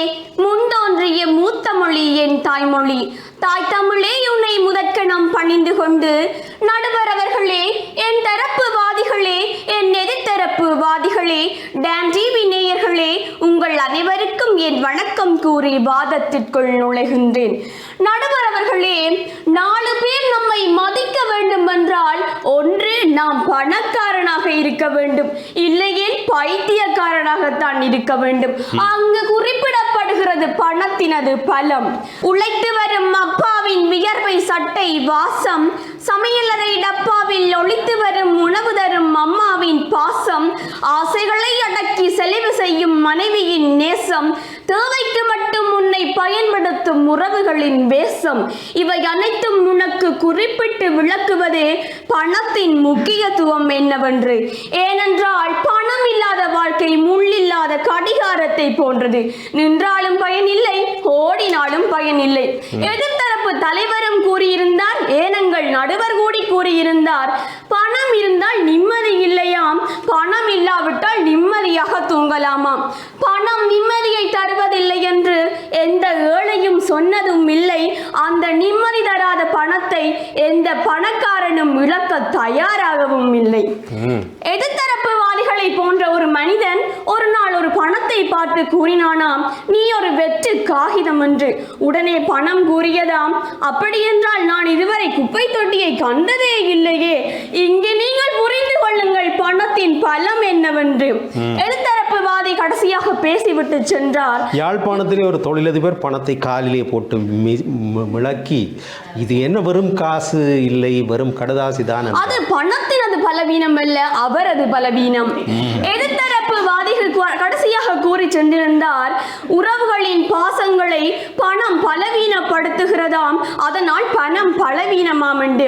முன் தோன்றிய மூத்த மொழி என் தாய்மொழி. தாய் தமிழே உன்னை முதற்கணம் பணிந்து கொண்டு நடுவர் அவர்களே, என் தரப்பு வாதிகளே, என் எதிர்த்தரப்பு வாதிகளே, டான் டிவி நேயர்களே, உங்கள் அனைவருக்கும் என் வணக்கம் கூறி வாதத்திற்குள் நுழைகின்றேன். நடுவர் அவர்களே, 4 பேர் நம்மை மதிக்க வேண்டும் என்றால் ஒன்று நாம் பணக்காரனாக இருக்க வேண்டும், இல்லையேல் பைத்தியக்காரனாகத்தான் இருக்க வேண்டும். அங்கு குறிப்பிடப்படுகிறது பணத்தினது பலம். உழைத்து வரும் அப்பாவின் வியர்வை சட்டை வாசம், சமையலறை டப்பாவில் ஒளித்து வரும் உணவு தரும் அம்மாவின் பாசம், ஆசைகளை அடக்கி செலவு செய்யும் மனைவியின் நேசம், தேவைக்கு மட்டும் உன்னை பயன்படுத்தும் உறவுகளின் வேஷம், இவை அனைத்தும் உனக்கு குறிப்பிட்டு விளக்குவதே பணத்தின் முக்கியத்துவம் என்னவென்று. ஏனென்றால் பணம் இல்லாத வாழ்க்கை முள்ளில்லாத கடிகாரத்தை போன்றது. நின்றாலும் பயனில்லை, ஓடினாலும் பயனில்லை. எதிர்த்தரப்பு தலைவரும் கூறியிருந்தார், ஏனங்கள் நடுவர் கூடி கூறியிருந்தார், பணம் இருந்தால் நிம்மதி இல்லையாம், பணம் இல்லாவிட்டால் நிம்மதியாக தூங்கலாமாம். பணம் நிம்மதியை தருவதில்லை என்று எந்த ஏழையும் சொன்னதும் இல்லை. அந்த நிம்மதி தராத பணத்தை எந்த பணக்காரனும் இழக்க தயாராகவும் இல்லை. எதிர்த்தரப்பு வாதிகளை போன்ற ஒரு மனிதன் ஒரு நாள் ஒரு பணத்தை பார்த்து கூறினானாம், நீ ஒரு வெற்று காகிதம் என்று. உடனே பணம் கூறியதாம், அப்படி என்றால் நான் இதுவரை குப்பை தொட்டியை கண்டதே இல்லையே. இங்கு நீங்கள் புரிந்து கொள்ளுங்கள் பணத்தின் பலம் என்னவென்று. என்று எதிர்த்தரப்புவாதி கடைசியாக பேசிவிட்டு சென்றார். யாழ்ப்பாணத்திலே ஒரு தொழிலதிபர் பணத்தை காலிலே போட்டு மிளக்கி, இது என்ன வெறும் காசு இல்லை, வெறும் கடதாசி தான். அது பணத்தினது பலவீனம் அல்ல, அவரது பலவீனம். எதிர்த்தரப்புவாதிகள் கடைசியாக கூறி சென்றிருந்தார், உறவுகளின் பாசங்களை பணம் பலவீனப்படுத்துகிறதாம், அதனால் பணம் பலவீனமாம் என்று.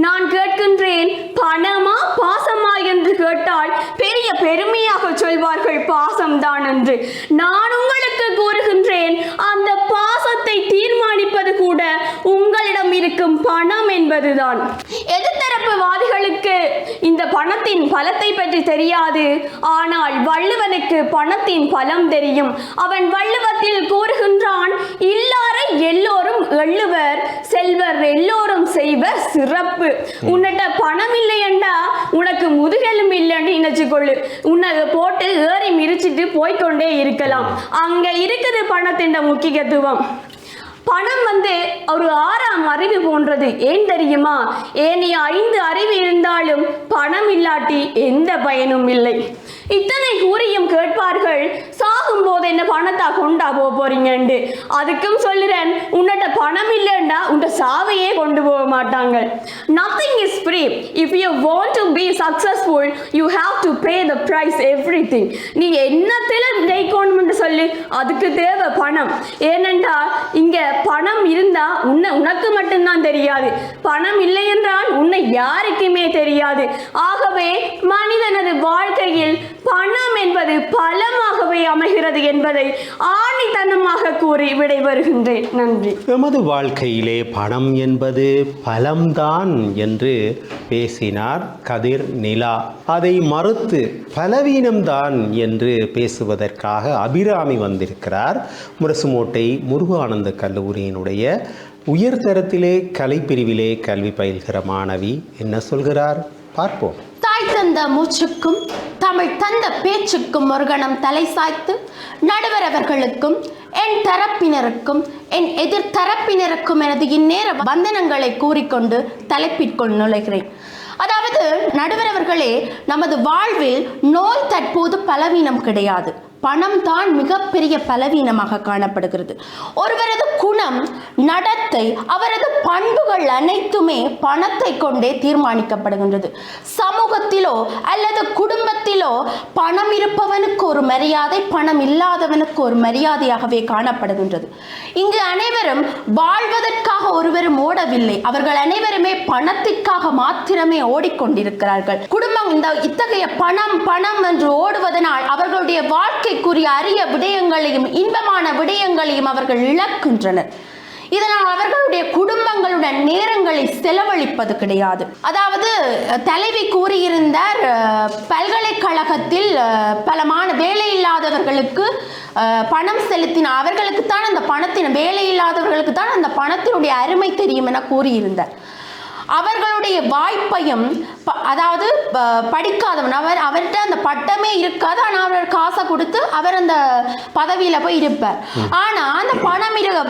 நான் கேட்கின்றேன், பணமா பாசமா என்று கேட்டால் பெரிய பெருமையாக சொல்வார்கள் பாசம்தான் என்று. நான் உங்களுக்கு கூறுகின்றேன், அந்த பாசத்தை தீர்மானிப்பது கூட உங்களிடம் இருக்கும் பணம் என்பதுதான். எதிர்த்தரப்புவாதிகளுக்கு இந்த பணத்தின் பலத்தை பற்றி தெரியாது, ஆனால் வள்ளுவனுக்கு பணத்தின் பலம் தெரியும். அவன் வள்ளுவத்தில் கூறுகின்றான், இல்லாரை எல்லோரும் எள்ளுவர், செல்வர் எல்லோரும் செய்வர் சிறப்பு. உன்னிட்ட பணம் இல்லை என்றா உனக்கு முதுகெலும் இல்லைன்னு நினைச்சுக்கொள்ளு, உன்னை போட்டு ஏறி மிரிச்சிட்டு போய்கொண்டே இருக்கலாம். அங்க இருக்குது பணத்தின் முக்கியத்துவம். பணம் ஒரு 6ஆம் அறிவு போன்றது. ஏன் தெரியுமா? ஏனைய 5 அறிவு இருந்தாலும் பணம் இல்லாட்டி எந்த பயனும் இல்லை. இத்தனை கூறியும் கேட்பார்கள், சாகும் போது என்ன பணத்தா கொண்டா போறீங்கன்னு. அதுக்கும் சொல்லுறேன், உன்னிட்ட பணம் இல்லைன்னா உன்ட சாவையே கொண்டு போக மாட்டாங்க. Nothing is free. If you want to be successful, you have to pay the price everything. நீ என்னத்தில ஜெயிக்கணும்னு சொல்லி அதுக்கு தேவை பணம். ஏனென்றால் இங்க பணம் இருந்தா உனக்கு மட்டும்தான் தெரியாது, பணம் இல்லை என்றால் உன்னை யாருக்குமே தெரியாது. ஆகவே மனிதனது வாழ்க்கையில் பணம் என்பது பலமாகவே அமைகிறது என்பதை ஆணித்தனமாக கூறி விடைபெறுகின்றேன். நன்றி. எமது வாழ்க்கையிலே பணம் என்பது பலம்தான் என்று பேசினார் கதிர் நிலா. அதை மறுத்து பலவீனம்தான் என்று பேசுவதற்காக அபிராமி வந்திருக்கிறார். முரசுமோட்டை முருகானந்த கல்லூரியினுடைய உயர்தரத்திலே கலைப்பிரிவிலே கல்வி பயில்கிற மாணவி என்ன சொல்கிறார் பார்ப்போம். தாய் தந்த மூச்சுக்கும் தமிழ் தந்த பேச்சுக்கும் ஒரு கணம் தலை சாய்த்து நடுவர் அவர்களுக்கும் என் தரப்பினருக்கும் என் எதிர்த்தரப்பினருக்கும் எனது இந்நேர வந்தனங்களை கூறிக்கொண்டு தலைப்பிற்குள் நுழைகிறேன். அதாவது நடுவர் அவர்களே, நமது வாழ்வில் நோய் தற்போது பலவீனம் கிடையாது, பணம் தான் மிகப்பெரிய பலவீனமாக காணப்படுகிறது. ஒருவரது குணம், நடத்தை, அவரது பண்புகள் அனைத்துமே பணத்தை கொண்டே தீர்மானிக்கப்படுகின்றது. சமூகத்திலோ அல்லது குடும்பத்திலோ பணம் இருப்பவனுக்கு ஒரு மரியாதை, பணம் இல்லாதவனுக்கு ஒரு மரியாதையாகவே காணப்படுகின்றது. இங்கு அனைவரும் வாழ்வதற்காக ஒருவரும் ஓடவில்லை, அவர்கள் அனைவருமே பணத்திற்காக மாத்திரமே ஓடிக்கொண்டிருக்கிறார்கள். குடும்பம் இத்தகைய பணம் பணம் என்று ஓடுவதனால் அவர்களுடைய வாழ்க்கைக்குரிய அரிய விடயங்களையும் இன்பமான விடயங்களையும் அவர்கள் இழக்கின்றனர். இதனால் அவர்களுடைய குடும்பங்களுடன் நேரங்களை செலவழிப்பது கிடையாது. அதாவது தலைவி கூறியிருந்தார், பல்கலைக்கழகத்தில் பலமான வேலை இல்லாதவர்களுக்கு பணம் செலுத்தின அவர்களுக்கு தான் அந்த பணத்தின் வேலை இல்லாதவர்களுக்கு தான் அந்த பணத்தினுடைய அருமை தெரியும் என கூறியிருந்தார். அவர்களுடைய வாய்ப்பையும், அதாவது படிக்காதவன் அவர்கிட்ட அந்த பட்டமே இருக்காது, ஆனால் அவர் காசை கொடுத்து அவர் அந்த பதவியில் போய் இருப்பார். ஆனால் அந்த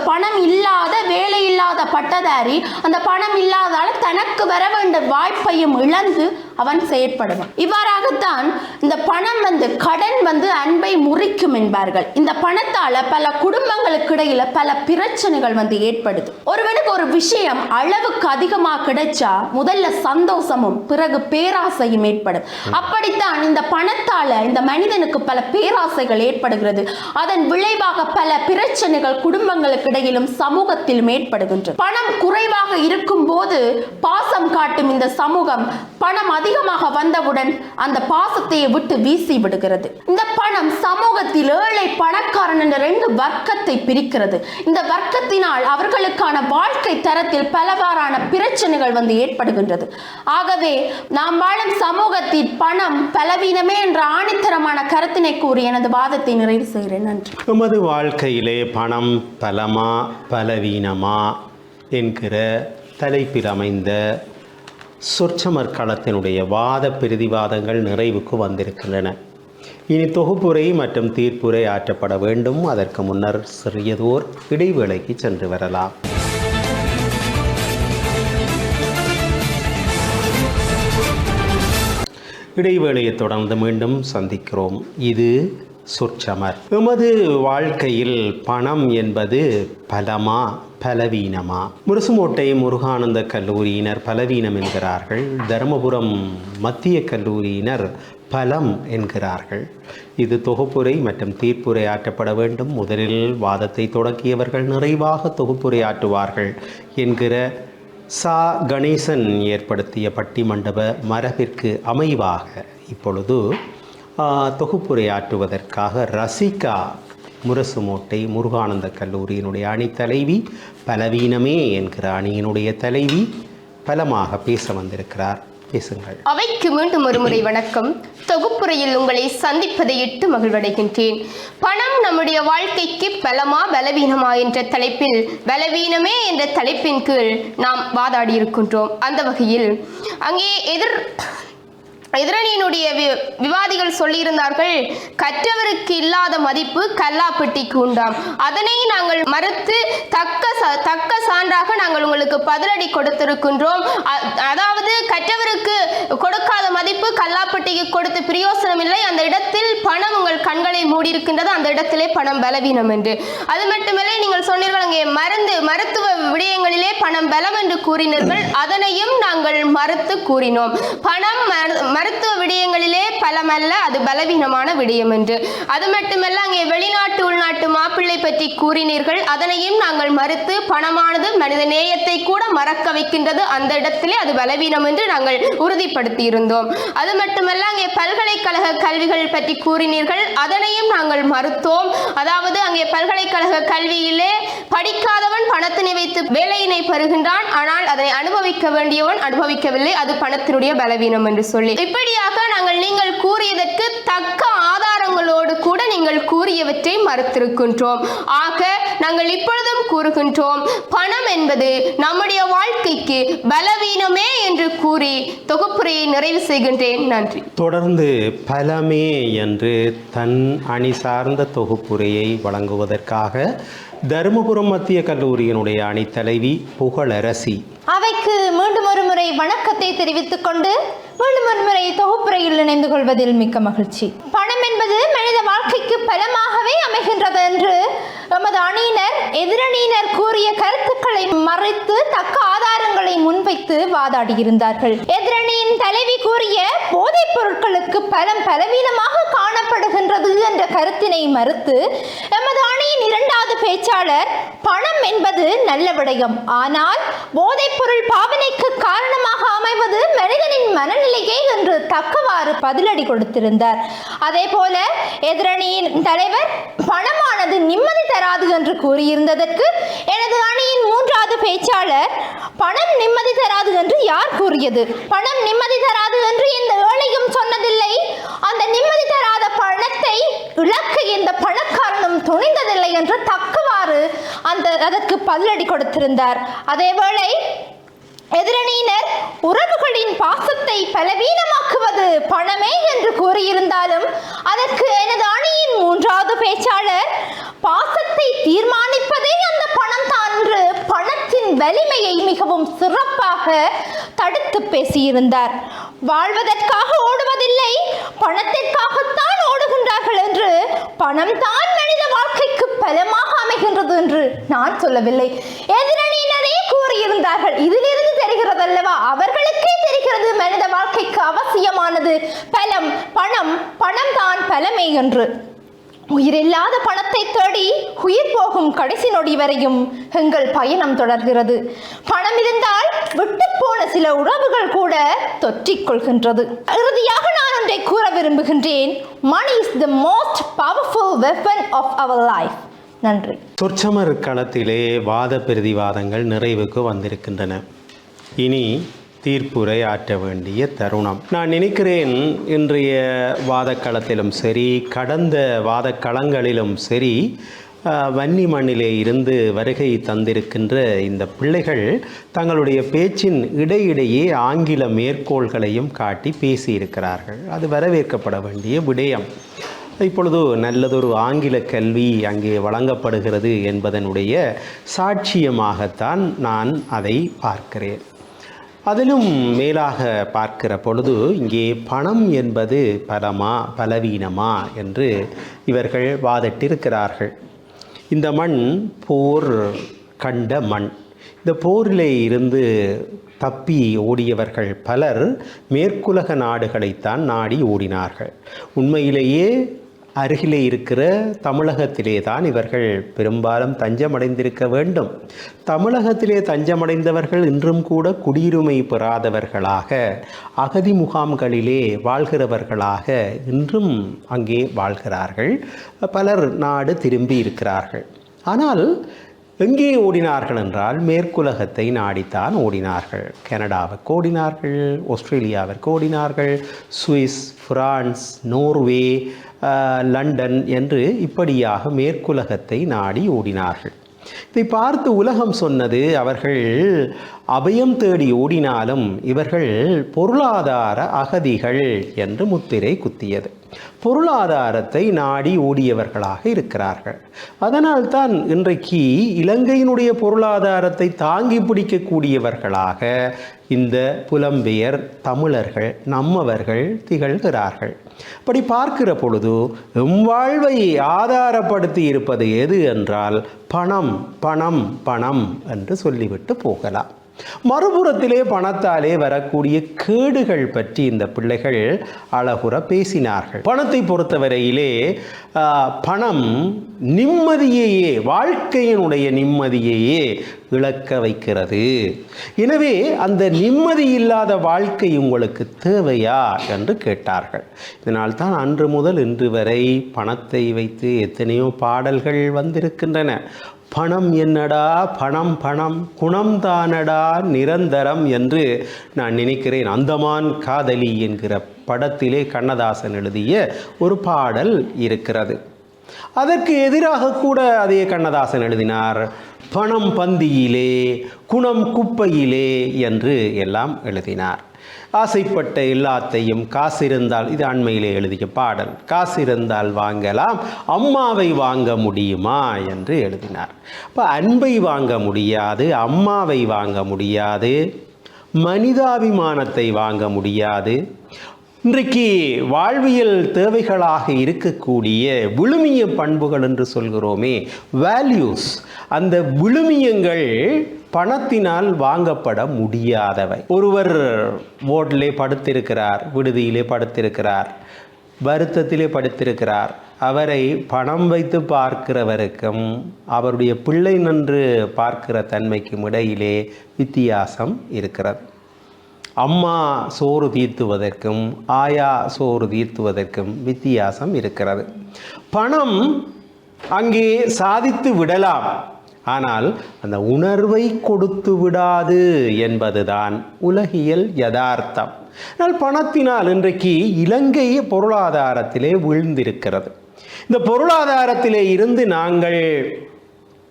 பணம் இல்லாத வேலை இல்லாத பட்டதாரி அந்த பணம் இல்லாதால தனக்கு வர வேண்டிய வாய்ப்பையும் இழந்து அவன் செயற்படுவான். இவ்வாறாகத்தான் இந்த பணம் கடன் அன்பை முறிக்கும் என்பார்கள். இந்த பணத்தால பல குடும்பங்களுக்கு இடையில பல பிரச்சனைகள் ஏற்படுது. ஒருவனுக்கு ஒரு விஷயம் அளவுக்கு அதிகமாக கிடைச்சா முதல்ல சந்தோஷமும் பிறகு பேராசையும் ஏற்படும். அப்படித்தான் இந்த பணத்தால இந்த மனிதனுக்கு பல பேராசைகள் ஏற்படுகிறது. அதன் விளைவாக பல பிரச்சனைகள் குடும்பங்களுக்கு இடையிலும் சமூகத்திலும் ஏற்படுகின்றது. பணம் குறைவாக இருக்கும் போது பாசம் காட்டும் இந்த சமூகம் பணம் அதிகமாக வந்தவுடன் அந்த பாசத்தை விட்டு வீசி விடுகிறது. இந்த பணம் சமூகத்தில் ஏழை பணக்காரன் என்ற 2 வர்க்கத்தை பிரிக்கிறது. இந்த வர்க்கத்தினால் அவர்களுக்கான வாழ்க்கை தரத்தில் பலவாறான பிரச்சனைகள் ஏற்படுகின்றது. ஆகவே நாம் வாழும் சமூகத்தில் பணம் பலவீனமே என்ற ஆணித்தரமான கருத்தினை கூறி எனது வாதத்தை நிறைவு செய்கிறேன். நன்றி. நமது வாழ்க்கையிலே பணம் பலமா பலவீனமா என்கிற தலைப்பில் அமைந்த சொற்சமர்களத்தினுடைய வாத பிரதிவாதங்கள் நிறைவுக்கு வந்திருக்கின்றன. இனி தொகுப்புரை மற்றும் தீர்ப்புரை ஆற்றப்பட வேண்டும். அதற்கு முன்னர் சிறியதோர் இடைவேளைக்கு சென்று வரலாம். இடைவேளையை தொடர்ந்து மீண்டும் சந்திக்கிறோம். இது சொற்சமர். எமது வாழ்க்கையில் பணம் என்பது பலமா பலவீனமா? முரசுமோட்டை முருகானந்த கல்லூரியினர் பலவீனம் என்கிறார்கள். தருமபுரம் மத்திய கல்லூரியினர் பலம் என்கிறார்கள். இது தொகுப்புரை மற்றும் தீர்ப்புரை ஆற்றப்பட வேண்டும். முதலில் வாதத்தை தொடக்கியவர்கள் நிறைவாக தொகுப்புரை ஆற்றுவார்கள் என்கிற சா கணேசன் ஏற்படுத்திய பட்டிமண்டப மரபிற்கு அமைவாக இப்பொழுது தொகுப்புரையாற்றுவதற்காக ரசிகா முரசுமோட்டை முருகானந்த கல்லூரியினுடைய அணி தலைவி, பலவீனமே என்கிற அணியினுடைய தலைவி பலமாக பேச வந்திருக்கிறார். பேசுங்கள். அவைக்கு மீண்டும் ஒரு முறை வணக்கம். தொகுப்புரையில் உங்களை சந்திப்பதை இட்டு மகிழ்வடைகின்றேன். பணம் நம்முடைய வாழ்க்கைக்கு பலமா பலவீனமா என்ற தலைப்பில் பலவீனமே என்ற தலைப்பின் கீழ் நாம் வாதாடி இருக்கின்றோம். அந்த வகையில் அங்கே எதிரணியினுடைய விவாதிகள் சொல்லியிருந்தார்கள், கற்றவருக்கு இல்லாத மதிப்பு கல்லாப்பெட்டிக்கு உண்டாம். அதனை நாங்கள் மறுத்து தக்க சான்றாக நாங்கள் உங்களுக்கு பதிலடி கொடுத்திருக்கின்றோம். அதாவது கற்றவருக்கு கொடுக்காத மதிப்பு கல்லாப்பெட்டிக்கு கொடுத்து பிரயோசனம் இல்லை. அந்த இடத்தில் பணம் உங்கள் கண்களை மூடியிருக்கின்றது, அந்த இடத்திலே பணம் பலவீனம் என்று. அது மட்டுமில்லை, நீங்கள் சொன்னீர்கள் அங்கே மருத்துவ விடயங்களிலே பணம் பலம் என்று கூறினீர்கள். அதனையும் நாங்கள் மறுத்து கூறினோம். பணம் மருத்துவ விடயங்களிலே பலமல்ல, அது பலவீனமான விடயம் என்று. அது மட்டுமல்ல, அங்கே வெளிநாட்டு உள்நாட்டு மாப்பிள்ளை பற்றி கூறினீர்கள். அதனையும் நாங்கள் மறுத்து, பணமானது மனித நேயத்தை கூட மறக்க வைக்கின்றது, அந்த இடத்திலே அது பலவீனம் என்று நாங்கள் உறுதிப்படுத்தி இருந்தோம். அது மட்டுமல்ல, அங்கே பல்கலைக்கழக கல்விகள் பற்றி கூறினீர்கள். அதனையும் நாங்கள் மறுத்தோம். அதாவது அங்கே பல்கலைக்கழக கல்வியிலே படிக்காதவன் பணத்தினை வைத்து வேலையினை பெறுகின்றான், ஆனால் அதை அனுபவிக்க வேண்டியவன் அனுபவிக்கவில்லை, அது பணத்தினுடைய பலவீனம் என்று சொல்லி இப்படியாக நீங்கள் கூறியதற்கு தக்க ஆதாரங்களோடு கூட நீங்கள் கூறியவற்றை மறுத்திருக்கின்றோம். ஆக நாங்கள் இப்பொழுதும் கூறுகின்றோம், பணம் என்பது நம்முடைய வாழ்க்கைக்கு பலவீனமே என்று கூறி தொகுப்புரையை நிறைவு செய்கின்றேன். நன்றி. தொடர்ந்து பலமே என்று தன் அணி சார்ந்த தொகுப்புரையை வழங்குவதற்காக தருமபுரம் மத்திய கல்லூரியினுடைய அணி தலைவி புகழரசி. அவைக்கு மீண்டும் ஒரு முறை வணக்கத்தை தெரிவித்துக் கொண்டு மீண்டும் ஒரு முறை தொகுப்புரையில் இணைந்து கொள்வதில் மிக்க மகிழ்ச்சி. பணம் என்பது மனித வாழ்க்கைக்கு பலமாகவே அமைகின்றது என்று எமது அணியினர் எதிரணியினர் கூறிய கருத்துக்களை மறைத்து தக்க ஆதாரங்களை முன்வைத்து வாதாடியிருந்தார்கள். எதிரணியின் தலைவி கூறிய போதைப் பொருட்களுக்கு பலம் பலவீனமாக காணப்படுகின்றது என்ற கருத்தினை மறுத்து எமது அணியின் இரண்டாவது பேச்சாளர் பணம் என்பது நல்ல விடயம், ஆனால் போதைப் பொருள் பாவனைக்கு காரணமாக அமைவது மனிதனின் மனநிலையே என்று தக்கவாறு பதிலடி கொடுத்திருந்தார். அதே போல எதிரணியின் தலைவர் பணமானது நிம்மதி தராது என்று கூறியிருந்ததற்கு எனது அணியின் மூன்றாவது பேச்சாளர் பணம் நிம்மதி தராது என்று யார் கூறியது? பணம் நிம்மதி தராது என்று இந்த ஏழையும் சொன்னதில்லை. அந்த நிம்மதி தராத பணத்தை இழக்க இந்த பணக்காரனும் துணிந்ததில்லை என்று தக்கவாறு அதற்கு பதிலடி கொடுத்திருந்தார். அதேவேளை எதிரணியினர் உறவுகளின் பாசத்தை பலவீனமாக்குவது பணமே என்று கூறியிருந்தாலும் அதற்கு எனது அணியின் மூன்றாவது பேச்சாளர் பாசத்தை தீர்மானிப்பதே அந்த பணம் தான் என்று பணத்தின் வலிமையை மிகவும் சிறப்பாக தடுத்து பேசியிருந்தார். வாழ்வதற்காக ஓடுவதில்லை, பணத்திற்காகத்தான் ஓடுகின்றார்கள் என்று, பணம் தான் மனித வாழ்க்கைக்கு பலமாக அமைகின்றது என்று நான் சொல்லவில்லை, எதிரணியினரே கூறியிருந்தார்கள். இதிலிருந்து தெரிகிறது அல்லவா, அவர்களுக்கே தெரிகிறது மனித வாழ்க்கைக்கு அவசியமானது பலம், பணம் தான் பலமே என்று. உயிரில்லாத பணத்தை தேடி உயிர் போகும் கடைசி நொடி வரையும் எங்கள் பயணம் தொடர்கிறது. பணம் இருந்தால் விட்டு போன சில உறவுகள் கூட தொற்றிக் கொள்கின்றது. இறுதியாக நான் ஒன்றை கூற விரும்புகின்றேன். Money is the most powerful weapon of our life. நன்றி. சொற்சமர் களத்திலே வாத பிரதிவாதங்கள் நிறைவுக்கு வந்திருக்கின்றன. இனி தீர்ப்புரை ஆற்ற வேண்டிய தருணம். நான் நினைக்கிறேன், இன்றைய வாதக்களத்திலும் சரி, கடந்த வாதக்களங்களிலும் சரி, வன்னி மண்ணிலே இருந்து வருகை தந்திருக்கின்ற இந்த பிள்ளைகள் தங்களுடைய பேச்சின் இடையிடையே ஆங்கில மேற்கோள்களையும் காட்டி பேசியிருக்கிறார்கள். அது வரவேற்கப்பட வேண்டிய விடயம். இப்பொழுது நல்லதொரு ஆங்கில கல்வி அங்கே வழங்கப்படுகிறது என்பதனுடைய சாட்சியமாகத்தான் நான் அதை பார்க்கிறேன். அதிலும் மேலாக பார்க்கிற பொழுது இங்கே பணம் என்பது பலமா பலவீனமா என்று இவர்கள் வாதிட்டிருக்கிறார்கள். இந்த மண் போர் கண்ட மண். இந்த போரிலே இருந்து தப்பி ஓடியவர்கள் பலர் மேற்குலக நாடுகளைத்தான் நாடி ஓடினார்கள். உண்மையிலேயே அருகிலே இருக்கிற தமிழகத்திலே தான் இவர்கள் பெரும்பாலும் தஞ்சமடைந்திருக்க வேண்டும். தமிழகத்திலே தஞ்சமடைந்தவர்கள் இன்றும் கூட குடியுரிமை பெறாதவர்களாக அகதி முகாம்களிலே வாழ்கிறவர்களாக இன்றும் அங்கே வாழ்கிறார்கள். பலர் நாடு திரும்பி இருக்கிறார்கள். ஆனால் எங்கே ஓடினார்கள் என்றால் மேற்குலகத்தை நாடித்தான் ஓடினார்கள். கனடாவுக்கு ஓடினார்கள், ஆஸ்திரேலியாவிற்கு ஓடினார்கள், சுவிஸ், பிரான்ஸ், நோர்வே, லண்டன் என்று இப்படியாக மேற்குலகத்தை நாடி ஓடினார்கள். இதை பார்த்து உலகம் சொன்னது, அவர்கள் அபயம் தேடி ஓடினாலும் இவர்கள் பொருளாதார அகதிகள் என்று முத்திரை குத்தியது. பொருளாதாரத்தை நாடி ஓடியவர்களாக இருக்கிறார்கள். அதனால்தான் இன்றைக்கு இலங்கையினுடைய பொருளாதாரத்தை தாங்கி பிடிக்கக்கூடியவர்களாக இந்த புலம்பெயர் தமிழர்கள் நம்மவர்கள் திகழ்கிறார்கள். அப்படி பார்க்கிற பொழுது வாழ்வை ஆதாரப்படுத்தி இருப்பது எது என்றால் பணம் பணம் பணம் என்று சொல்லிவிட்டு போகலாம். மறுபுறத்திலே பணத்தாலே வரக்கூடிய கேடுகள் பற்றி இந்த பிள்ளைகள் அழகுற பேசினார்கள். பணத்தை பொறுத்தவரையிலே பணம் நிம்மதியையே, வாழ்க்கையினுடைய நிம்மதியையே இழக்க வைக்கிறது. எனவே அந்த நிம்மதி இல்லாத வாழ்க்கை உங்களுக்கு தேவையா என்று கேட்டார்கள். இதனால் தான் அன்று முதல் இன்று வரை பணத்தை வைத்து எத்தனையோ பாடல்கள் வந்திருக்கின்றன. பணம் என்னடா பணம் பணம் குணம்தானடா நிரந்தரம் என்று நான் நினைக்கிறேன். அந்தமான் காதலி என்கிற படத்திலே கண்ணதாசன் எழுதிய ஒரு பாடல் இருக்கிறது. அதற்கு எதிராக கூட அதே கண்ணதாசன் எழுதினார். பணம் பந்தியிலே குணம் குப்பையிலே என்று எல்லாம் எழுதினார். ஆசைப்பட்ட எல்லாத்தையும் காசு இருந்தால், இது அண்மையிலே எழுதிய பாடல், காசு இருந்தால் வாங்கலாம், அம்மாவை வாங்க முடியுமா என்று எழுதினார். இப்போ அன்பை வாங்க முடியாது, அம்மாவை வாங்க முடியாது, மனிதாபிமானத்தை வாங்க முடியாது. இன்றைக்கு வாழ்வியல் தேவைகளாக இருக்கக்கூடிய விழுமிய பண்புகள் என்று சொல்கிறோமே, வேல்யூஸ், அந்த விழுமியங்கள் பணத்தினால் வாங்கப்பட முடியாதவை. ஒருவர் ஓட்டிலே படுத்திருக்கிறார், விடுதியிலே படுத்திருக்கிறார், வருத்தத்திலே படுத்திருக்கிறார். அவரை பணம் வைத்து பார்க்கிறவருக்கும் அவருடைய பிள்ளை நின்று பார்க்கிற தன்மைக்கும் இடையிலே வித்தியாசம் இருக்கிறது. அம்மா சோறு தீர்த்துவதற்கும் ஆயா சோறு தீர்த்துவதற்கும் வித்தியாசம் இருக்கிறது. பணம் அங்கே சாதித்து விடலாம், ஆனால் அந்த உணர்வை கொடுத்து விடாது என்பதுதான் உலகியல் யதார்த்தம். ஆனால் பணத்தினால் இன்றைக்கு இலங்கை பொருளாதாரத்திலே வீழ்ந்திருக்கிறது. இந்த பொருளாதாரத்திலே இருந்து நாங்கள்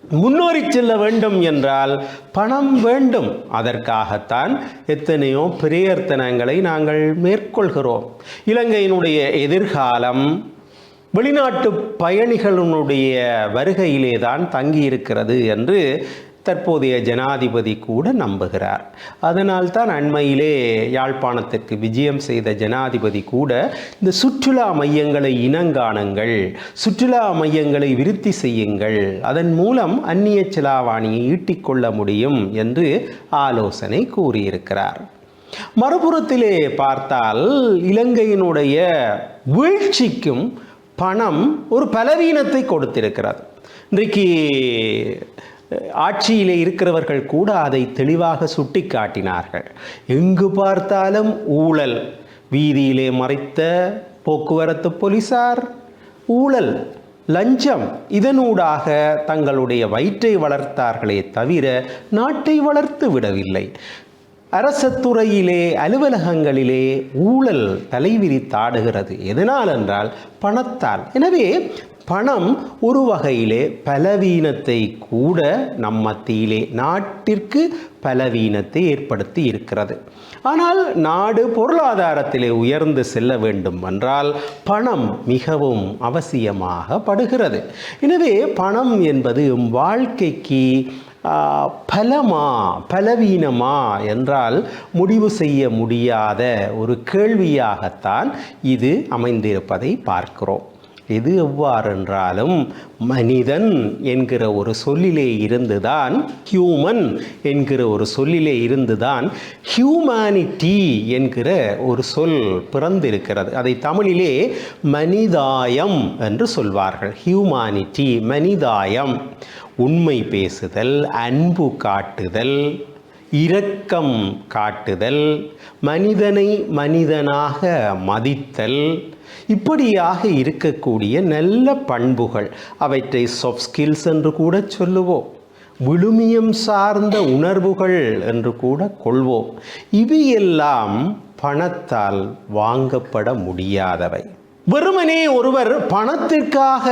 முன்னேறி செல்ல வேண்டும் என்றால் பணம் வேண்டும். அதற்காகத்தான் எத்தனையோ பிரயத்தனங்களை நாங்கள் மேற்கொள்கிறோம். இலங்கையினுடைய எதிர்காலம் வெளிநாட்டு பயணிகளுடைய வருகையிலே தான் தங்கியிருக்கிறது என்று தற்போதைய ஜனாதிபதி கூட நம்புகிறார். அதனால்தான் அண்மையிலே யாழ்ப்பாணத்திற்கு விஜயம் செய்த ஜனாதிபதி கூட இந்த சுற்றுலா மையங்களை இனங்காணுங்கள், சுற்றுலா மையங்களை விருத்தி செய்யுங்கள், அதன் மூலம் அந்நிய செலாவணியை ஈட்டிக்கொள்ள முடியும் என்று ஆலோசனை கூறியிருக்கிறார். மறுபுறத்திலே பார்த்தால் இலங்கையினுடைய வீழ்ச்சிக்கும் பணம் ஒரு பலவீனத்தை கொடுத்திருக்கிறது. இன்றைக்கு ஆட்சியிலே இருக்கிறவர்கள் கூட அதை தெளிவாக சுட்டி காட்டினார்கள். எங்கு பார்த்தாலும் ஊழல், வீதியிலே மறைத்த போக்குவரத்து போலீசார், ஊழல், லஞ்சம், இதனூடாக தங்களுடைய வயிற்றை வளர்த்தார்களே தவிர நாட்டை வளர்த்து விடவில்லை. அரச துறையிலே அலுவலகங்களிலே ஊழல் தலைவிரித்தாடுகிறது. எதனால் என்றால் பணத்தால். எனவே பணம் ஒரு வகையிலே பலவீனத்தை கூட நம் மத்தியிலே நாட்டிற்கு பலவீனத்தை ஏற்படுத்தி இருக்கிறது. ஆனால் நாடு பொருளாதாரத்திலே உயர்ந்து செல்ல வேண்டும் என்றால் பணம் மிகவும் அவசியமாக படுகிறது. எனவே பணம் என்பது வாழ்க்கைக்கு பலமா பலவீனமா என்றால் முடிவு செய்ய முடியாத ஒரு கேள்வியாகத்தான் இது அமைந்திருப்பதை பார்க்கிறோம். இது எவ்வாறென்றாலும் மனிதன் என்கிற ஒரு சொல்லிலே இருந்துதான், ஹியூமன் என்கிற ஒரு சொல்லிலே இருந்துதான் ஹியூமனிட்டி என்கிற ஒரு சொல் பிறந்திருக்கிறது. அதை தமிழிலே மனிதாயம் என்று சொல்வார்கள். ஹியூமானிட்டி, மனிதாயம், உண்மை பேசுதல், அன்பு காட்டுதல், இரக்கம் காட்டுதல், மனிதனை மனிதனாக மதித்தல், இப்படியாக இருக்கக்கூடிய நல்ல பண்புகள், அவற்றை சாஃப்ட் ஸ்கில்ஸ் என்று கூட சொல்லுவோம், விழுமியம் சார்ந்த உணர்வுகள் என்று கூட கொள்வோம். இவையெல்லாம் பணத்தால் வாங்கப்பட முடியாதவை. வெறுமனே ஒருவர் பணத்திற்காக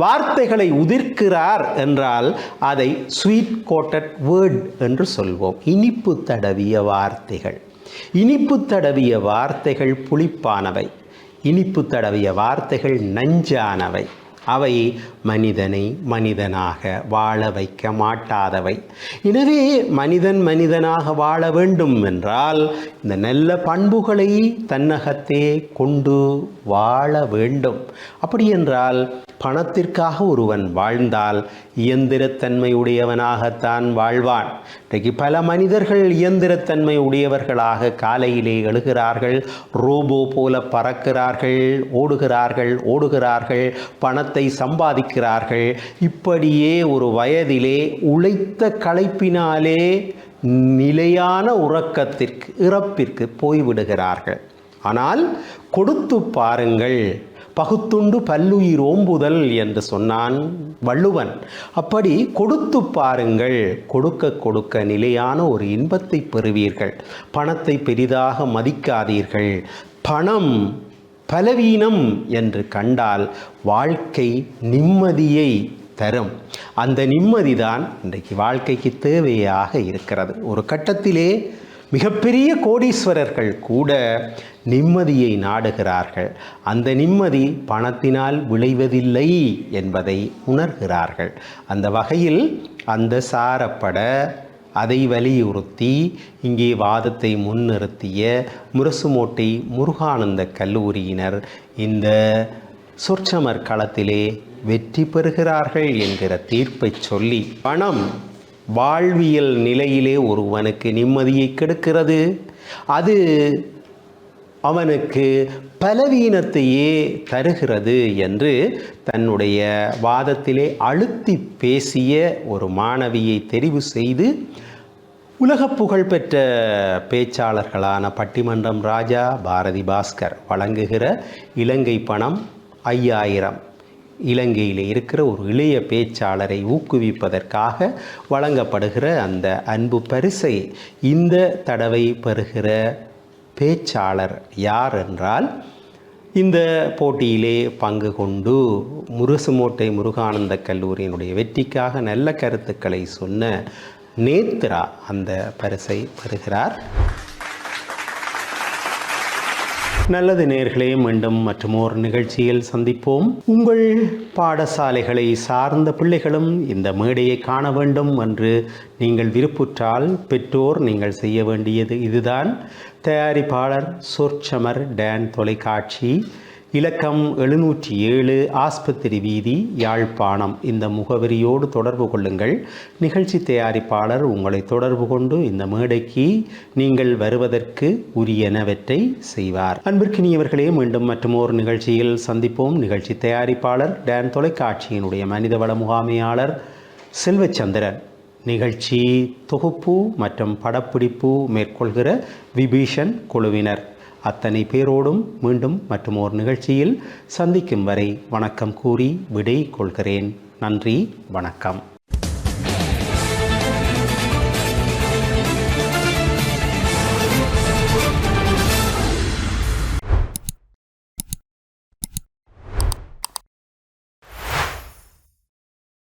வார்த்தைகளை உதிர்க்கிறார் என்றால் அதை ஸ்வீட் கோட்டட் வேர்ட் என்று சொல்வோம். இனிப்பு தடவிய வார்த்தைகள். இனிப்பு தடவிய வார்த்தைகள் புளிப்பானவை, இனிப்பு தடவிய வார்த்தைகள் நஞ்சானவை. அவை மனிதனை மனிதனாக வாழ வைக்க மாட்டாதவை. எனவே மனிதன் மனிதனாக வாழ வேண்டும் என்றால் இந்த நல்ல பண்புகளை தன்னகத்தே கொண்டு வாழ வேண்டும். அப்படி என்றால் பணத்திற்காக ஒருவன் வாழ்ந்தால் இயந்திரத்தன்மை உடையவனாகத்தான் வாழ்வான். இன்றைக்கு பல மனிதர்கள் இயந்திரத்தன்மை உடையவர்களாக காலையிலே எழுகிறார்கள், ரோபோ போல பறக்கிறார்கள், ஓடுகிறார்கள், பணத்தை சம்பாதிக்கிறார்கள். இப்படியே ஒரு வயதிலே உழைத்த களைப்பினாலே நிலையான இறப்பிற்கு போய்விடுகிறார்கள். ஆனால் கொடுத்து பாருங்கள், பகுத்துண்டு பல்லுயிர் ஓம்புதல் என்று சொன்னான் வள்ளுவன். அப்படி கொடுத்து பாருங்கள், கொடுக்க கொடுக்க நிலையான ஒரு இன்பத்தை பெறுவீர்கள். பணத்தை பெரிதாக மதிக்காதீர்கள். பணம் பலவீனம் என்று கண்டால் வாழ்க்கை நிம்மதியை தரும். அந்த நிம்மதிதான் இன்றைக்கு வாழ்க்கைக்கு தேவையாக இருக்கிறது. ஒரு கட்டத்திலே மிகப்பெரிய கோடீஸ்வரர்கள் கூட நிம்மதியை நாடுகிறார்கள். அந்த நிம்மதி பணத்தினால் விளைவதில்லை என்பதை உணர்கிறார்கள். அந்த வகையில் அந்த சாரப்பட அதை வலியுறுத்தி இங்கே வாதத்தை முன்னிறுத்திய முரசுமோட்டை முருகானந்த கல்லூரியினர் இந்த சொற்சமர் களத்திலே வெற்றி பெறுகிறார்கள் என்கிற தீர்ப்பை சொல்லி, பணம் வாழ்வியல் நிலையிலே ஒருவனுக்கு நிம்மதியை கெடுக்கிறது, அது அவனுக்கு பலவீனத்தையே தருகிறது என்று தன்னுடைய வாதத்திலே அழுத்தி பேசிய ஒரு மாணவியை தெரிவு செய்து உலக புகழ்பெற்ற பேச்சாளர்களான பட்டிமன்றம் ராஜா பாரதி பாஸ்கர் வழங்குகிற இலங்கை பணம் 5000 இலங்கையில் இருக்கிற ஒரு இளைய பேச்சாளரை ஊக்குவிப்பதற்காக வழங்கப்படுகிற அந்த அன்பு பரிசை இந்த தடவை பெறுகிற பேச்சாளர் யார் என்றால், இந்த போட்டியிலே பங்கு கொண்டு முரசுமோட்டை முருகானந்த கல்லூரியினுடைய வெற்றிக்காக நல்ல கருத்துக்களை சொன்ன நேத்ரா அந்த பரிசை பெறுகிறார். நல்லது நேயர்களே, மீண்டும் மற்றுமோர் நிகழ்ச்சியில் சந்திப்போம். உங்கள் பாடசாலைகளை சார்ந்த பிள்ளைகளும் இந்த மேடையை காண வேண்டும் என்று நீங்கள் விருப்புற்றால் பெற்றோர் நீங்கள் செய்ய வேண்டியது இதுதான். தயாரிப்பாளர் சொற்சமர் டான் தொலைக்காட்சி, இலக்கம் 707 ஆஸ்பத்திரி வீதி, யாழ்ப்பாணம். இந்த முகவரியோடு தொடர்பு கொள்ளுங்கள். நிகழ்ச்சி தயாரிப்பாளர் உங்களை தொடர்பு கொண்டு இந்த மேடைக்கு நீங்கள் வருவதற்கு உரியனவற்றை செய்வார். அன்பிற்கினியவர்களே, மீண்டும் மற்றுமோர் நிகழ்ச்சியில் சந்திப்போம். நிகழ்ச்சி தயாரிப்பாளர் டான் தொலைக்காட்சியினுடைய மனிதவள முகாமையாளர் செல்வச்சந்திரன், நிகழ்ச்சி தொகுப்பு மற்றும் படப்பிடிப்பு மேற்கொள்கிற விபீஷன் குழுவினர், அத்தனை பேரோடும் மீண்டும் மற்றும் ஒரு நிகழ்ச்சியில் சந்திக்கும் வரை வணக்கம் கூறி விடை கொள்கிறேன். நன்றி, வணக்கம்.